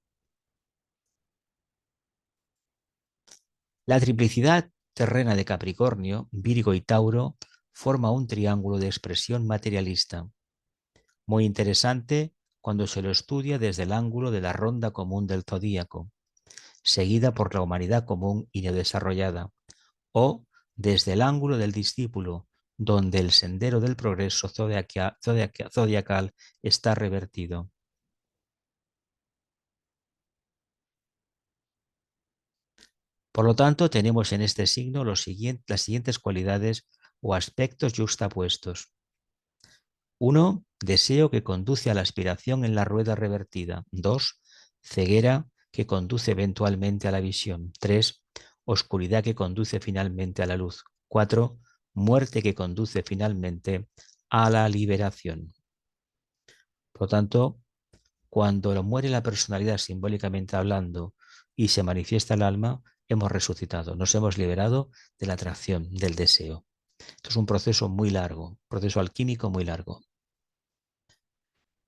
La triplicidad terrena de Capricornio, Virgo y Tauro forma un triángulo de expresión materialista, muy interesante cuando se lo estudia desde el ángulo de la ronda común del zodíaco, seguida por la humanidad común y no desarrollada, o desde el ángulo del discípulo, donde el sendero del progreso zodiacal está revertido. Por lo tanto, tenemos en este signo las siguientes cualidades o aspectos yuxtapuestos. 1. Deseo que conduce a la aspiración en la rueda revertida. 2. Ceguera que conduce eventualmente a la visión. 3. Oscuridad que conduce finalmente a la luz. 4. Muerte que conduce finalmente a la liberación. Por lo tanto, cuando muere la personalidad simbólicamente hablando y se manifiesta el alma, hemos resucitado, nos hemos liberado de la atracción, del deseo. Esto es un proceso muy largo, un proceso alquímico muy largo.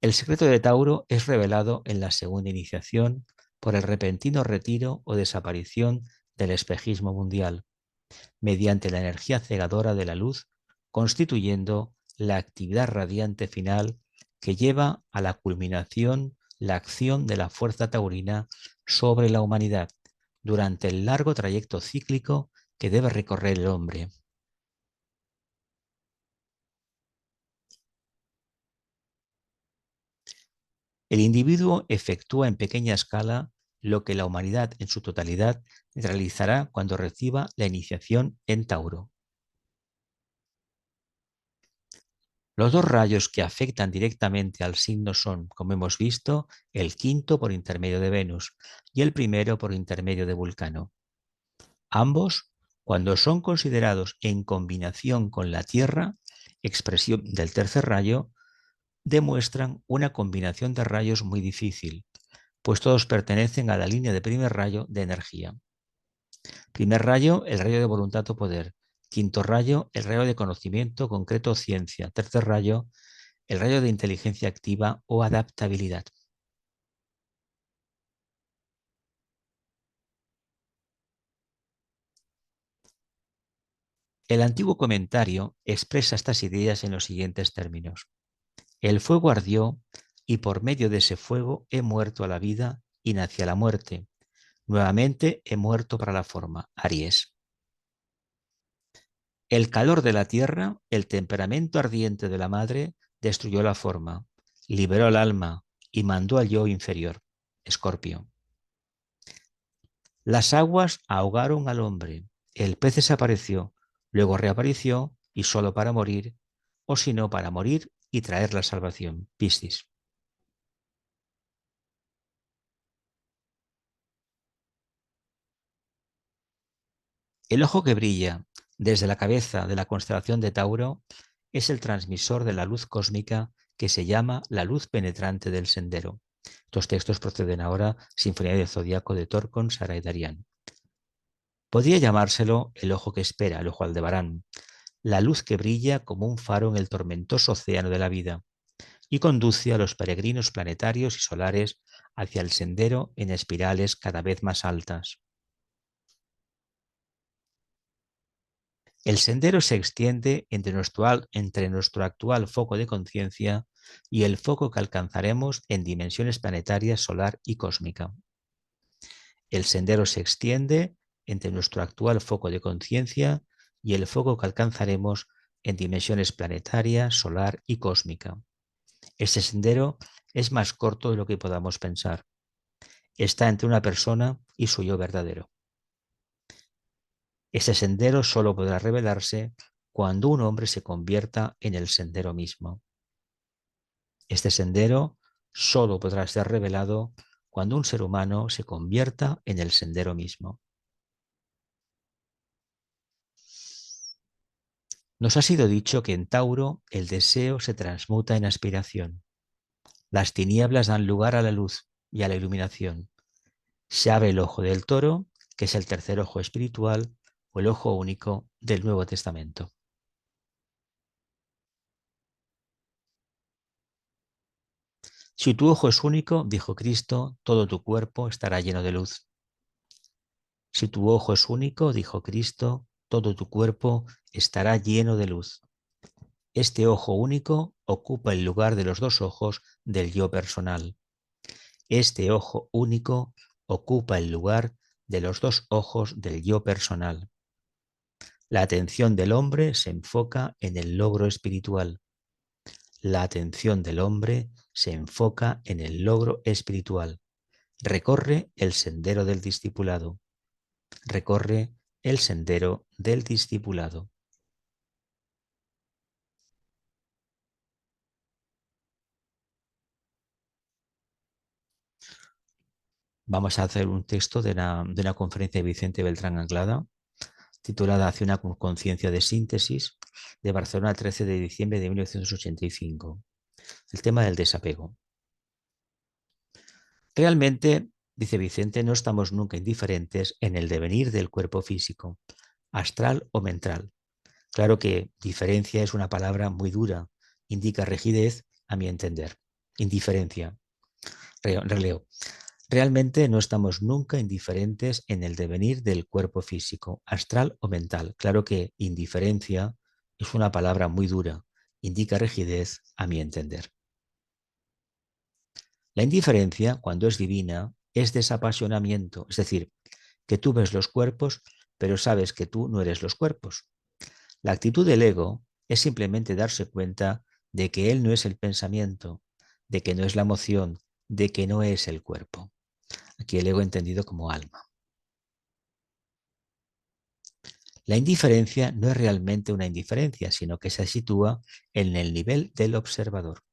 El secreto de Tauro es revelado en la segunda iniciación por el repentino retiro o desaparición del espejismo mundial, mediante la energía cegadora de la luz, constituyendo la actividad radiante final que lleva a la culminación la acción de la fuerza taurina sobre la humanidad durante el largo trayecto cíclico que debe recorrer el hombre. El individuo efectúa en pequeña escala lo que la humanidad en su totalidad realizará cuando reciba la iniciación en Tauro. Los dos rayos que afectan directamente al signo son, como hemos visto, el quinto por intermedio de Venus y el primero por intermedio de Vulcano. Ambos, cuando son considerados en combinación con la Tierra, expresión del tercer rayo, demuestran una combinación de rayos muy difícil, pues todos pertenecen a la línea de primer rayo de energía. Primer rayo, el rayo de voluntad o poder. Quinto rayo, el rayo de conocimiento concreto o ciencia. Tercer rayo, el rayo de inteligencia activa o adaptabilidad. El antiguo comentario expresa estas ideas en los siguientes términos. El fuego ardió y por medio de ese fuego he muerto a la vida y nací a la muerte. Nuevamente he muerto para la forma. Aries. El calor de la tierra, el temperamento ardiente de la madre, destruyó la forma, liberó el alma y mandó al yo inferior. Escorpio. Las aguas ahogaron al hombre, el pez desapareció, luego reapareció y solo para morir, o si no para morir y traer la salvación. Piscis. El ojo que brilla desde la cabeza de la constelación de Tauro es el transmisor de la luz cósmica que se llama la luz penetrante del sendero. Estos textos proceden ahora Sinfonía del Zodíaco de Torcon, Sara y Darian. Podría llamárselo el ojo que espera, el ojo Aldebarán, la luz que brilla como un faro en el tormentoso océano de la vida y conduce a los peregrinos planetarios y solares hacia el sendero en espirales cada vez más altas. El sendero se extiende entre nuestro actual foco de conciencia y el foco que alcanzaremos en dimensiones planetarias, solar y cósmica. El sendero se extiende entre nuestro actual foco de conciencia y el foco que alcanzaremos en dimensiones planetaria, solar y cósmica. Este sendero es más corto de lo que podamos pensar. Está entre una persona y su yo verdadero. Ese sendero solo podrá revelarse cuando un hombre se convierta en el sendero mismo. Este sendero solo podrá ser revelado cuando un ser humano se convierta en el sendero mismo. Nos ha sido dicho que en Tauro el deseo se transmuta en aspiración. Las tinieblas dan lugar a la luz y a la iluminación. Se abre el ojo del toro, que es el tercer ojo espiritual o el ojo único del Nuevo Testamento. Si tu ojo es único, dijo Cristo, todo tu cuerpo estará lleno de luz. Si tu ojo es único, dijo Cristo, todo tu cuerpo estará lleno de luz. Este ojo único ocupa el lugar de los dos ojos del yo personal. Este ojo único ocupa el lugar de los dos ojos del yo personal. La atención del hombre se enfoca en el logro espiritual. La atención del hombre se enfoca en el logro espiritual. Recorre el sendero del discipulado. Recorre el sendero del discipulado. Vamos a hacer un texto de una conferencia de Vicente Beltrán Anglada, titulada Hacia una conciencia de síntesis, de Barcelona, 13 de diciembre de 1985. El tema del desapego. Realmente, dice Vicente, no estamos nunca indiferentes en el devenir del cuerpo físico, astral o mental. Claro que diferencia es una palabra muy dura, indica rigidez a mi entender. Indiferencia. Releo. Realmente no estamos nunca indiferentes en el devenir del cuerpo físico, astral o mental. Claro que indiferencia es una palabra muy dura, indica rigidez a mi entender. La indiferencia, cuando es divina, es desapasionamiento, es decir, que tú ves los cuerpos, pero sabes que tú no eres los cuerpos. La actitud del ego es simplemente darse cuenta de que él no es el pensamiento, de que no es la emoción, de que no es el cuerpo. Aquí el ego entendido como alma. La indiferencia no es realmente una indiferencia, sino que se sitúa en el nivel del observador.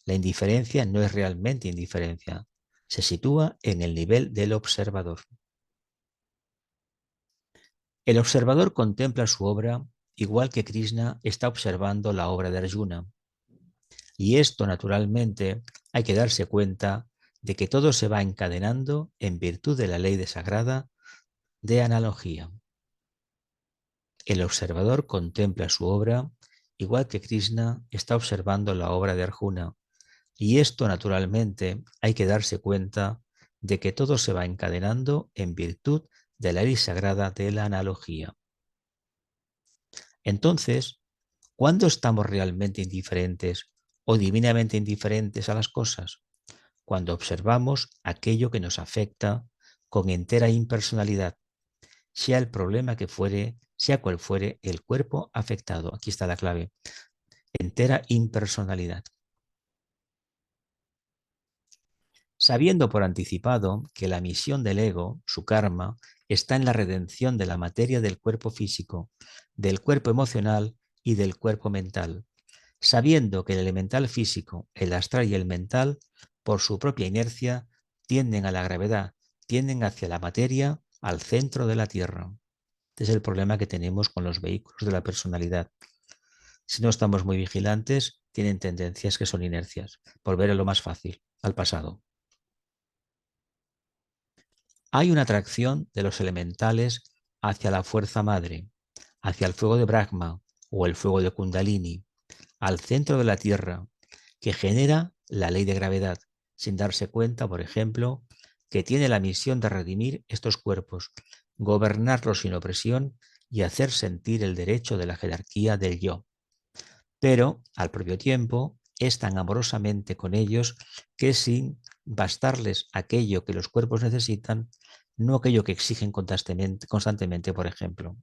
La indiferencia no es realmente indiferencia, se sitúa en el nivel del observador. El observador contempla su obra igual que Krishna está observando la obra de Arjuna. Y esto, naturalmente, hay que darse cuenta de que todo se va encadenando en virtud de la ley desagrada de analogía. El observador contempla su obra igual que Krishna está observando la obra de Arjuna. Y esto, naturalmente, hay que darse cuenta de que todo se va encadenando en virtud de la ley sagrada de la analogía. Entonces, ¿cuándo estamos realmente indiferentes o divinamente indiferentes a las cosas? Cuando observamos aquello que nos afecta con entera impersonalidad, sea el problema que fuere, sea cual fuere el cuerpo afectado. Aquí está la clave. Entera impersonalidad. Sabiendo por anticipado que la misión del ego, su karma, está en la redención de la materia del cuerpo físico, del cuerpo emocional y del cuerpo mental, sabiendo que el elemental físico, el astral y el mental, por su propia inercia, tienden a la gravedad, tienden hacia la materia, al centro de la Tierra. Este es el problema que tenemos con los vehículos de la personalidad. Si no estamos muy vigilantes, tienen tendencias que son inercias, por ver lo más fácil, al pasado. Hay una atracción de los elementales hacia la fuerza madre, hacia el fuego de Brahma o el fuego de Kundalini, al centro de la Tierra, que genera la ley de gravedad, sin darse cuenta, por ejemplo, que tiene la misión de redimir estos cuerpos, gobernarlos sin opresión y hacer sentir el derecho de la jerarquía del yo. Pero, al propio tiempo, es tan amorosamente con ellos que sin bastarles aquello que los cuerpos necesitan, no aquello que exigen constantemente, por ejemplo.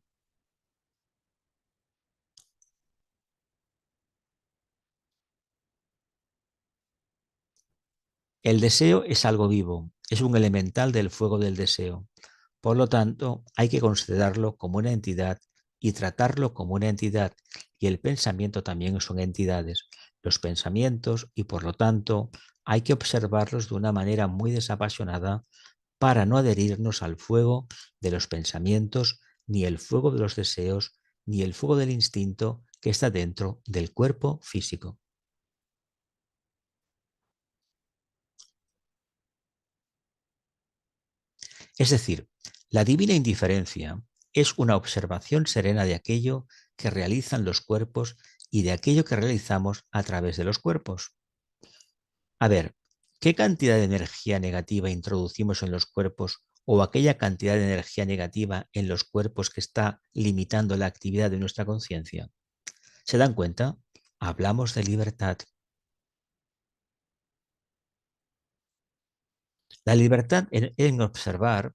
El deseo es algo vivo, es un elemental del fuego del deseo. Por lo tanto, hay que considerarlo como una entidad y tratarlo como una entidad. Y el pensamiento también son entidades. Los pensamientos, y por lo tanto, hay que observarlos de una manera muy desapasionada para no adherirnos al fuego de los pensamientos, ni el fuego de los deseos, ni el fuego del instinto que está dentro del cuerpo físico. Es decir, la divina indiferencia es una observación serena de aquello que realizan los cuerpos y de aquello que realizamos a través de los cuerpos. A ver, ¿qué cantidad de energía negativa introducimos en los cuerpos o aquella cantidad de energía negativa en los cuerpos que está limitando la actividad de nuestra conciencia? ¿Se dan cuenta? Hablamos de libertad. La libertad en observar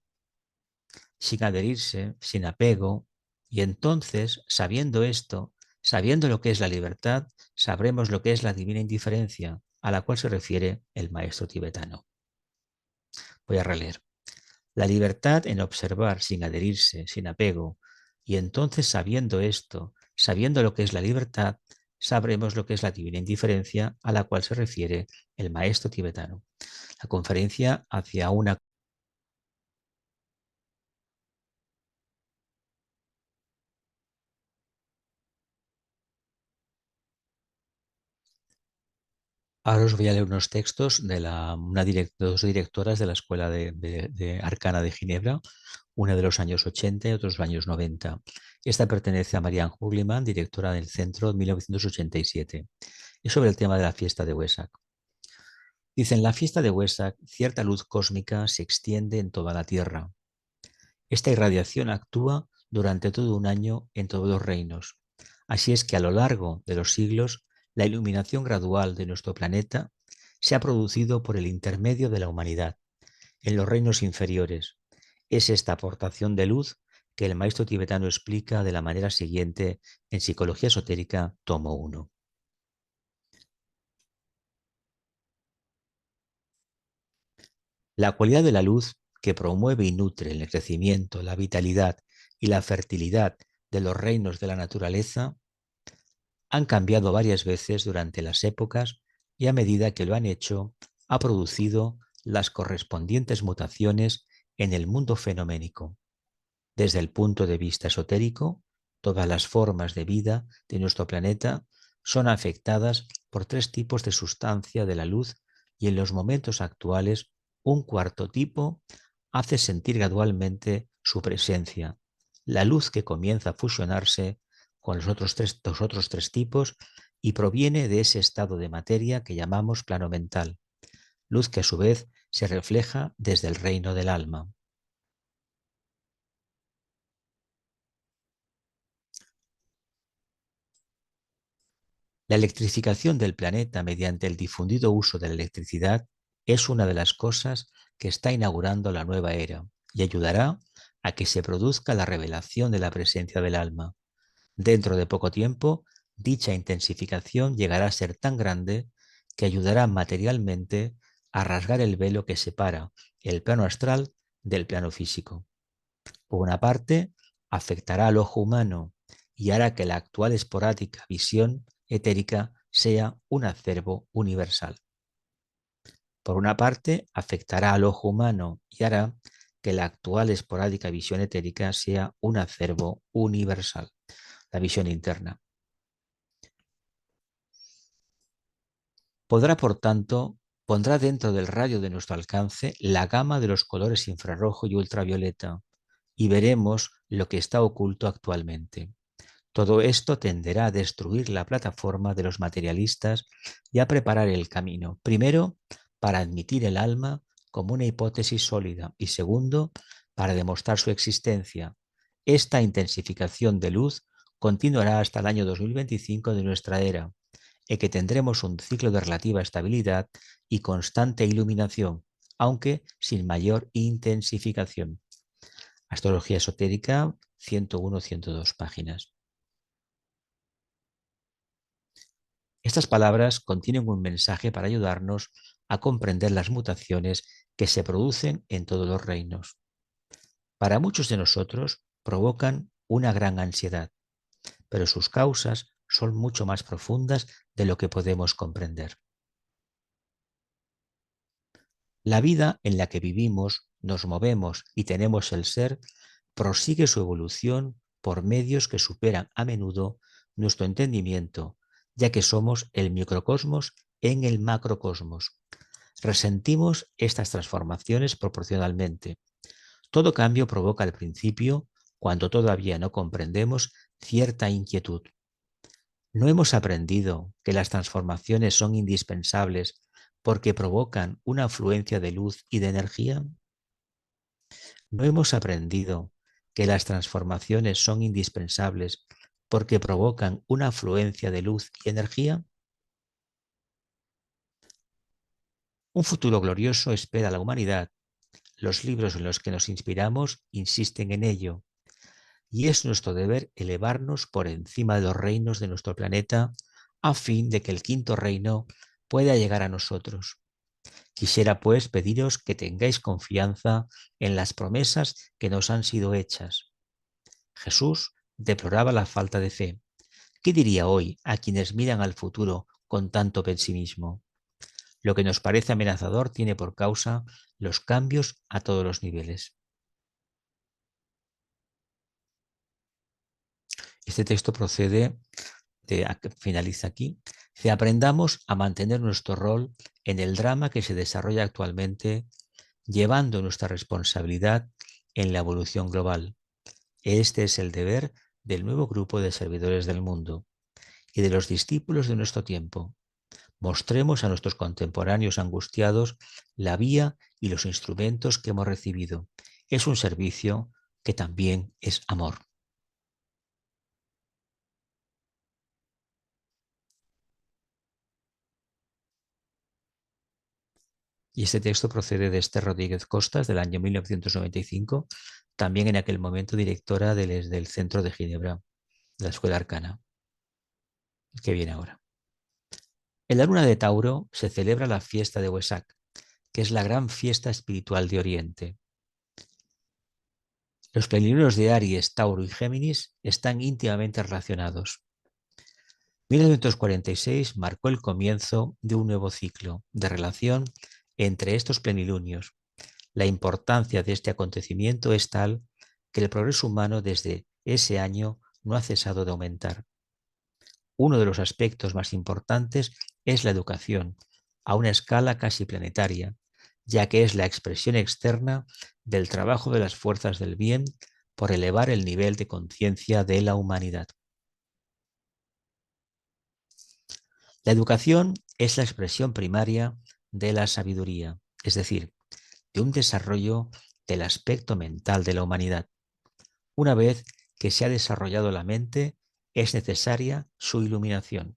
sin adherirse, sin apego, y entonces, sabiendo esto, sabiendo lo que es la libertad, sabremos lo que es la divina indiferencia, a la cual se refiere el maestro tibetano. Voy a releer. La libertad en observar sin adherirse, sin apego, y entonces sabiendo esto, sabiendo lo que es la libertad, sabremos lo que es la divina indiferencia a la cual se refiere el maestro tibetano. La conferencia hacia una... Ahora os voy a leer unos textos de dos directoras de la Escuela de Arcana de Ginebra, una de los años 80 y otra de los años 90. Esta pertenece a Marianne Hugleman, directora del centro de 1987. Es sobre el tema de la fiesta de Wesak. Dice, en la fiesta de Wesak, cierta luz cósmica se extiende en toda la Tierra. Esta irradiación actúa durante todo un año en todos los reinos. Así es que a lo largo de los siglos, la iluminación gradual de nuestro planeta se ha producido por el intermedio de la humanidad, en los reinos inferiores. Es esta aportación de luz que el maestro tibetano explica de la manera siguiente en Psicología Esotérica, tomo 1. La cualidad de la luz que promueve y nutre el crecimiento, la vitalidad y la fertilidad de los reinos de la naturaleza han cambiado varias veces durante las épocas y a medida que lo han hecho, ha producido las correspondientes mutaciones en el mundo fenoménico. Desde el punto de vista esotérico, todas las formas de vida de nuestro planeta son afectadas por tres tipos de sustancia de la luz y en los momentos actuales un cuarto tipo hace sentir gradualmente su presencia. La luz que comienza a fusionarse con los otros tres tipos y proviene de ese estado de materia que llamamos plano mental, luz que a su vez se refleja desde el reino del alma. La electrificación del planeta mediante el difundido uso de la electricidad es una de las cosas que está inaugurando la nueva era y ayudará a que se produzca la revelación de la presencia del alma. Dentro de poco tiempo, dicha intensificación llegará a ser tan grande que ayudará materialmente a rasgar el velo que separa el plano astral del plano físico. Por una parte, afectará al ojo humano y hará que la actual esporádica visión etérica sea un acervo universal. Por una parte, afectará al ojo humano y hará que la actual esporádica visión etérica sea un acervo universal, la visión interna. Pondrá dentro del radio de nuestro alcance la gama de los colores infrarrojo y ultravioleta y veremos lo que está oculto actualmente. Todo esto tenderá a destruir la plataforma de los materialistas y a preparar el camino, primero, para admitir el alma como una hipótesis sólida y segundo, para demostrar su existencia. Esta intensificación de luz continuará hasta el año 2025 de nuestra era, en que tendremos un ciclo de relativa estabilidad y constante iluminación, aunque sin mayor intensificación. Astrología esotérica, 101-102 páginas. Estas palabras contienen un mensaje para ayudarnos a comprender las mutaciones que se producen en todos los reinos. Para muchos de nosotros provocan una gran ansiedad, pero sus causas son mucho más profundas de lo que podemos comprender. La vida en la que vivimos, nos movemos y tenemos el ser prosigue su evolución por medios que superan a menudo nuestro entendimiento, ya que somos el microcosmos en el macrocosmos. Resentimos estas transformaciones proporcionalmente. Todo cambio provoca al principio, cuando todavía no comprendemos, cierta inquietud. ¿No hemos aprendido que las transformaciones son indispensables porque provocan una afluencia de luz y de energía? ¿No hemos aprendido que las transformaciones son indispensables porque provocan una afluencia de luz y energía? Un futuro glorioso espera a la humanidad. Los libros en los que nos inspiramos insisten en ello, y es nuestro deber elevarnos por encima de los reinos de nuestro planeta a fin de que el quinto reino pueda llegar a nosotros. Quisiera pues pediros que tengáis confianza en las promesas que nos han sido hechas. Jesús deploraba la falta de fe. ¿Qué diría hoy a quienes miran al futuro con tanto pesimismo? Lo que nos parece amenazador tiene por causa los cambios a todos los niveles. Este texto finaliza aquí. Que aprendamos a mantener nuestro rol en el drama que se desarrolla actualmente, llevando nuestra responsabilidad en la evolución global. Este es el deber del nuevo grupo de servidores del mundo y de los discípulos de nuestro tiempo. Mostremos a nuestros contemporáneos angustiados la vía y los instrumentos que hemos recibido. Es un servicio que también es amor. Y este texto procede de Esther Rodríguez Costas del año 1995, también en aquel momento directora del Centro de Ginebra, de la Escuela Arcana, que viene ahora. En la luna de Tauro se celebra la fiesta de Huesac, que es la gran fiesta espiritual de Oriente. Los plenilunios de Aries, Tauro y Géminis están íntimamente relacionados. 1946 marcó el comienzo de un nuevo ciclo de relación entre estos plenilunios. La importancia de este acontecimiento es tal que el progreso humano desde ese año no ha cesado de aumentar. Uno de los aspectos más importantes es la educación, a una escala casi planetaria, ya que es la expresión externa del trabajo de las fuerzas del bien por elevar el nivel de conciencia de la humanidad. La educación es la expresión primaria de la sabiduría, es decir, de un desarrollo del aspecto mental de la humanidad. Una vez que se ha desarrollado la mente, es necesaria su iluminación,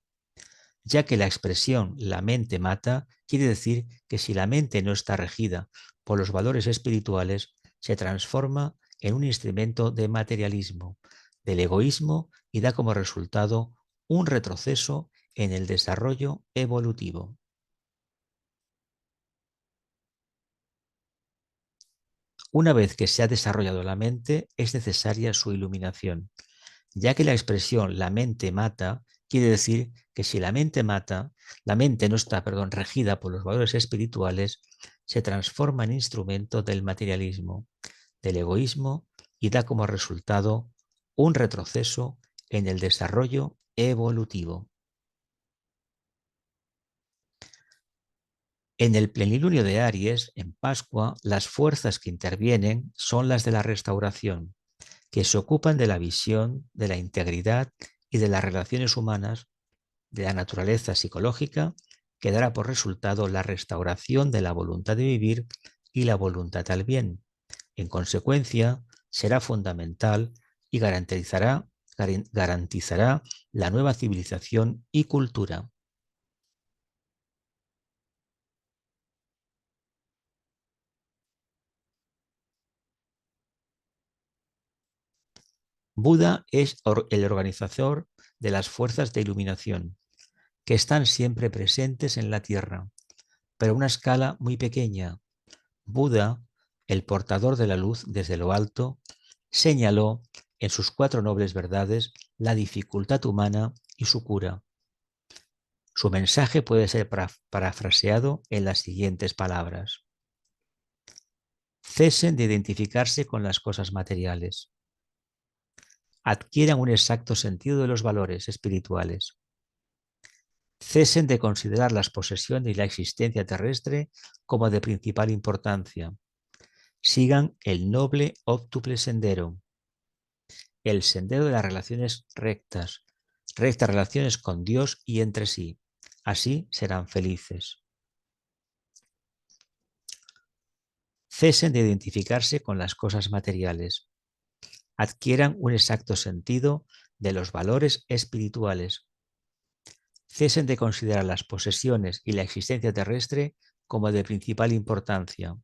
ya que la expresión "la mente mata" quiere decir que si la mente no está regida por los valores espirituales, se transforma en un instrumento de materialismo, del egoísmo, y da como resultado un retroceso en el desarrollo evolutivo. Una vez que se ha desarrollado la mente, es necesaria su iluminación, ya que la expresión "la mente mata" quiere decir que si la mente mata, la mente no está, regida por los valores espirituales, se transforma en instrumento del materialismo, del egoísmo, y da como resultado un retroceso en el desarrollo evolutivo. En el plenilunio de Aries, en Pascua, las fuerzas que intervienen son las de la restauración, que se ocupan de la visión, de la integridad y de las relaciones humanas, de la naturaleza psicológica, que dará por resultado la restauración de la voluntad de vivir y la voluntad al bien. En consecuencia, será fundamental y garantizará la nueva civilización y cultura. Buda es el organizador de las fuerzas de iluminación, que están siempre presentes en la Tierra, pero a una escala muy pequeña. Buda, el portador de la luz desde lo alto, señaló en sus 4 nobles verdades la dificultad humana y su cura. Su mensaje puede ser parafraseado en las siguientes palabras: cesen de identificarse con las cosas materiales, adquieran un exacto sentido de los valores espirituales, cesen de considerar las posesiones y la existencia terrestre como de principal importancia, sigan el noble óptuple sendero, el sendero de las relaciones rectas, rectas relaciones con Dios y entre sí. Así serán felices. Cesen de identificarse con las cosas materiales. Adquieran un exacto sentido de los valores espirituales. Cesen de considerar las posesiones y la existencia terrestre como de principal importancia.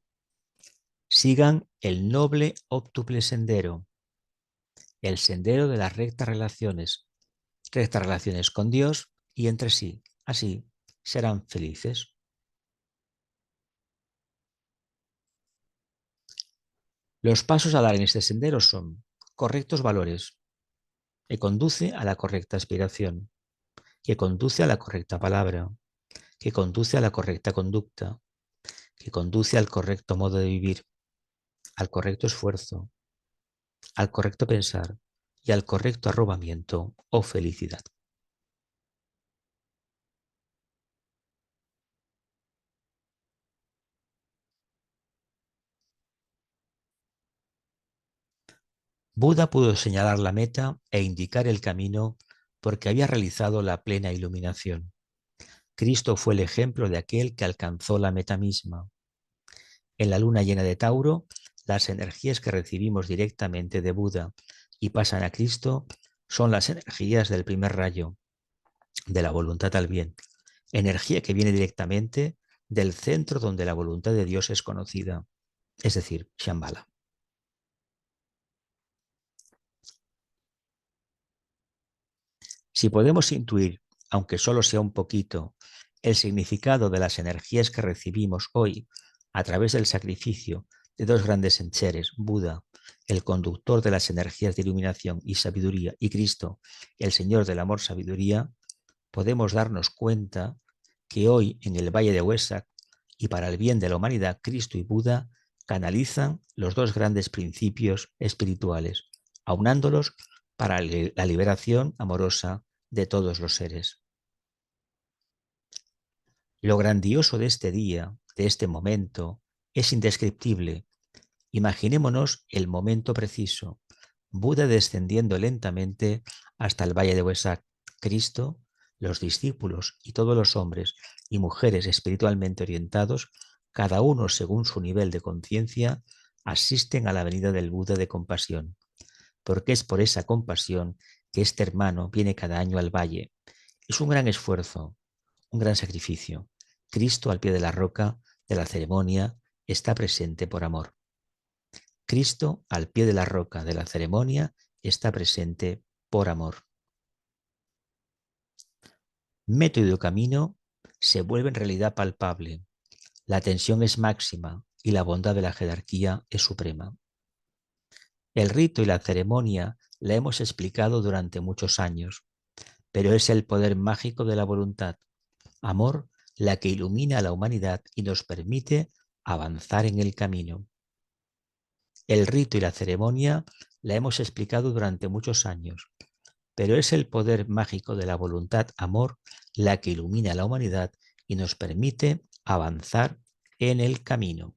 Sigan el noble óptuple sendero, el sendero de las rectas relaciones con Dios y entre sí. Así serán felices. Los pasos a dar en este sendero son correctos valores, que conduce a la correcta aspiración, que conduce a la correcta palabra, que conduce a la correcta conducta, que conduce al correcto modo de vivir, al correcto esfuerzo, al correcto pensar y al correcto arrobamiento o felicidad. Buda pudo señalar la meta e indicar el camino porque había realizado la plena iluminación. Cristo fue el ejemplo de aquel que alcanzó la meta misma. En la luna llena de Tauro, las energías que recibimos directamente de Buda y pasan a Cristo son las energías del primer rayo, de la voluntad al bien, energía que viene directamente del centro donde la voluntad de Dios es conocida, es decir, Shambhala. Si podemos intuir, aunque solo sea un poquito, el significado de las energías que recibimos hoy a través del sacrificio de dos grandes seres, Buda, el conductor de las energías de iluminación y sabiduría, y Cristo, el Señor del amor sabiduría, podemos darnos cuenta que hoy en el Valle de Huesac y para el bien de la humanidad, Cristo y Buda canalizan los dos grandes principios espirituales, aunándolos para la liberación amorosa de todos los seres. Lo grandioso de este día, de este momento, es indescriptible. Imaginémonos el momento preciso, Buda descendiendo lentamente hasta el valle de Huesac, Cristo, los discípulos y todos los hombres y mujeres espiritualmente orientados, cada uno según su nivel de conciencia, asisten a la venida del Buda de compasión, porque es por esa compasión que este hermano viene cada año al valle. Es un gran esfuerzo, un gran sacrificio. Cristo al pie de la roca de la ceremonia está presente por amor. Cristo al pie de la roca de la ceremonia está presente por amor. Método y camino se vuelve en realidad palpable. La tensión es máxima y la bondad de la jerarquía es suprema. El rito y la ceremonia la hemos explicado durante muchos años, pero es el poder mágico de la voluntad, amor, la que ilumina a la humanidad y nos permite avanzar en el camino. El rito y la ceremonia la hemos explicado durante muchos años, pero es el poder mágico de la voluntad amor la que ilumina a la humanidad y nos permite avanzar en el camino.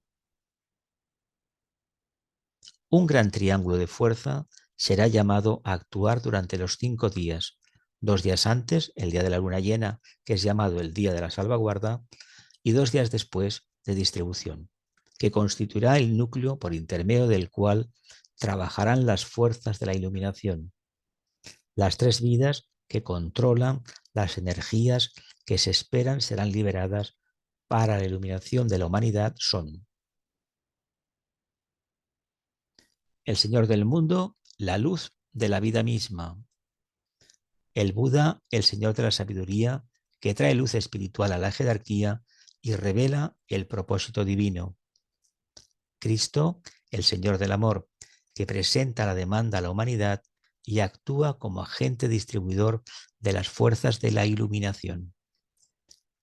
Un gran triángulo de fuerza será llamado a actuar durante los 5 días, 2 días antes, el día de la luna llena, que es llamado el día de la salvaguarda, y 2 días después de distribución, que constituirá el núcleo por intermedio del cual trabajarán las fuerzas de la iluminación, las 3 vidas que controlan las energías que se esperan serán liberadas para la iluminación de la humanidad son el Señor del mundo, la luz de la vida misma, el Buda, el Señor de la sabiduría, que trae luz espiritual a la jerarquía y revela el propósito divino, Cristo, el Señor del amor, que presenta la demanda a la humanidad y actúa como agente distribuidor de las fuerzas de la iluminación.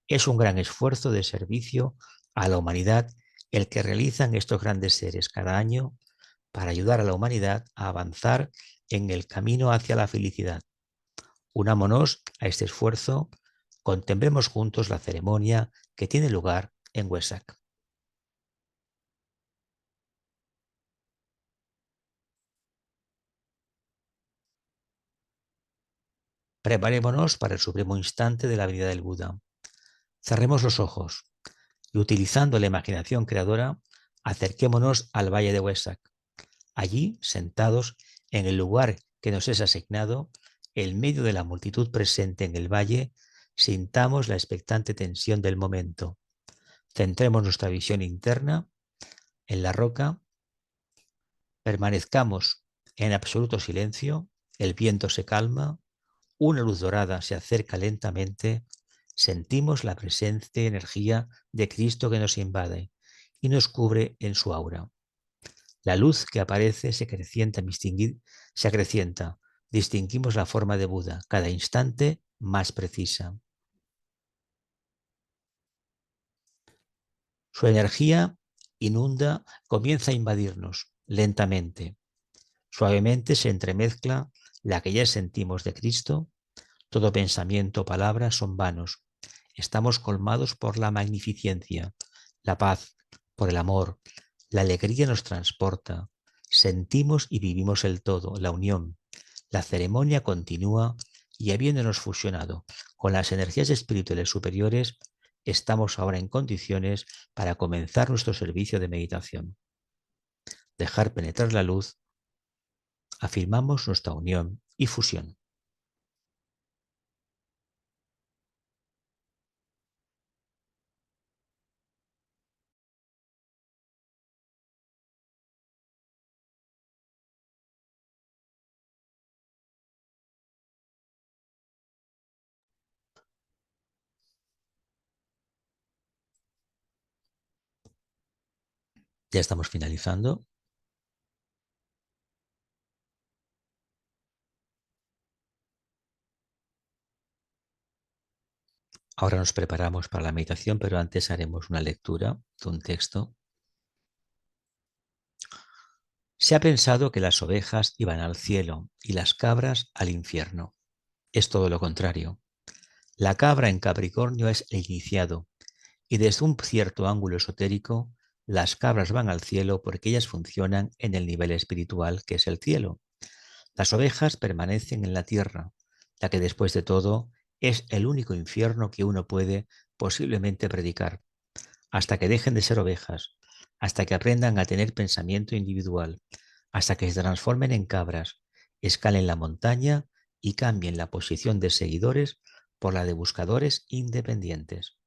Es un gran esfuerzo de servicio a la humanidad el que realizan estos grandes seres cada año para ayudar a la humanidad a avanzar en el camino hacia la felicidad. Unámonos a este esfuerzo, contemplemos juntos la ceremonia que tiene lugar en Huesac. Preparémonos para el supremo instante de la venida del Buda. Cerremos los ojos y utilizando la imaginación creadora, acerquémonos al valle de Huesac. Allí, sentados en el lugar que nos es asignado, en medio de la multitud presente en el valle, sintamos la expectante tensión del momento. Centremos nuestra visión interna en la roca, permanezcamos en absoluto silencio, el viento se calma, una luz dorada se acerca lentamente, sentimos la presente energía de Cristo que nos invade y nos cubre en su aura. La luz que aparece se acrecienta. Distinguimos la forma de Buda, cada instante más precisa. Su energía inunda, comienza a invadirnos lentamente. Suavemente se entremezcla la que ya sentimos de Cristo. Todo pensamiento o palabra son vanos. Estamos colmados por la magnificencia, la paz, por el amor. La alegría nos transporta. Sentimos y vivimos el todo, la unión. La ceremonia continúa y habiéndonos fusionado con las energías espirituales superiores, estamos ahora en condiciones para comenzar nuestro servicio de meditación. Dejar penetrar la luz, afirmamos nuestra unión y fusión. Ya estamos finalizando. Ahora nos preparamos para la meditación, pero antes haremos una lectura de un texto. Se ha pensado que las ovejas iban al cielo y las cabras al infierno. Es todo lo contrario. La cabra en Capricornio es el iniciado y desde un cierto ángulo esotérico, las cabras van al cielo porque ellas funcionan en el nivel espiritual que es el cielo. Las ovejas permanecen en la tierra, la que después de todo es el único infierno que uno puede posiblemente predicar, hasta que dejen de ser ovejas, hasta que aprendan a tener pensamiento individual, hasta que se transformen en cabras, escalen la montaña y cambien la posición de seguidores por la de buscadores independientes.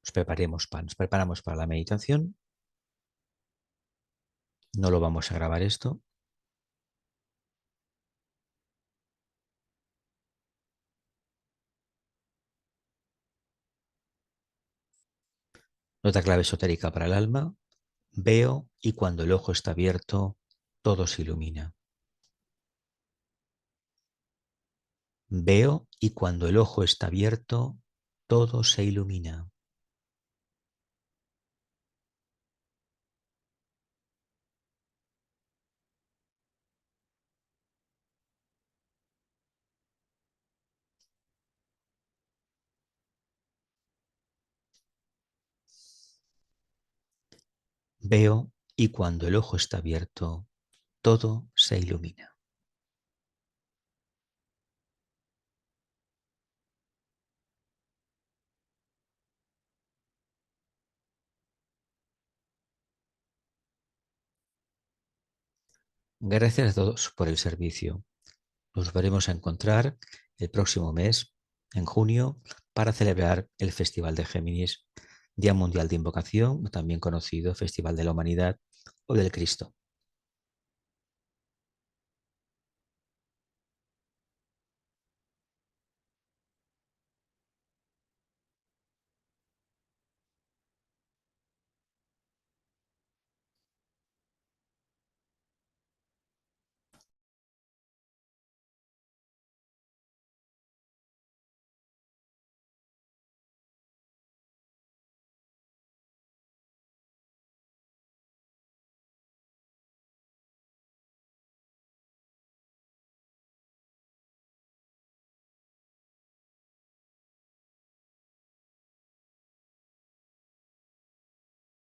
Nos preparamos para la meditación. No lo vamos a grabar esto. Nota clave esotérica para el alma. Veo y cuando el ojo está abierto, todo se ilumina. Veo y cuando el ojo está abierto, todo se ilumina. Veo y cuando el ojo está abierto, todo se ilumina. Gracias a todos por el servicio. Nos volveremos a encontrar el próximo mes, en junio, para celebrar el Festival de Géminis, Día Mundial de Invocación, también conocido Festival de la Humanidad o del Cristo.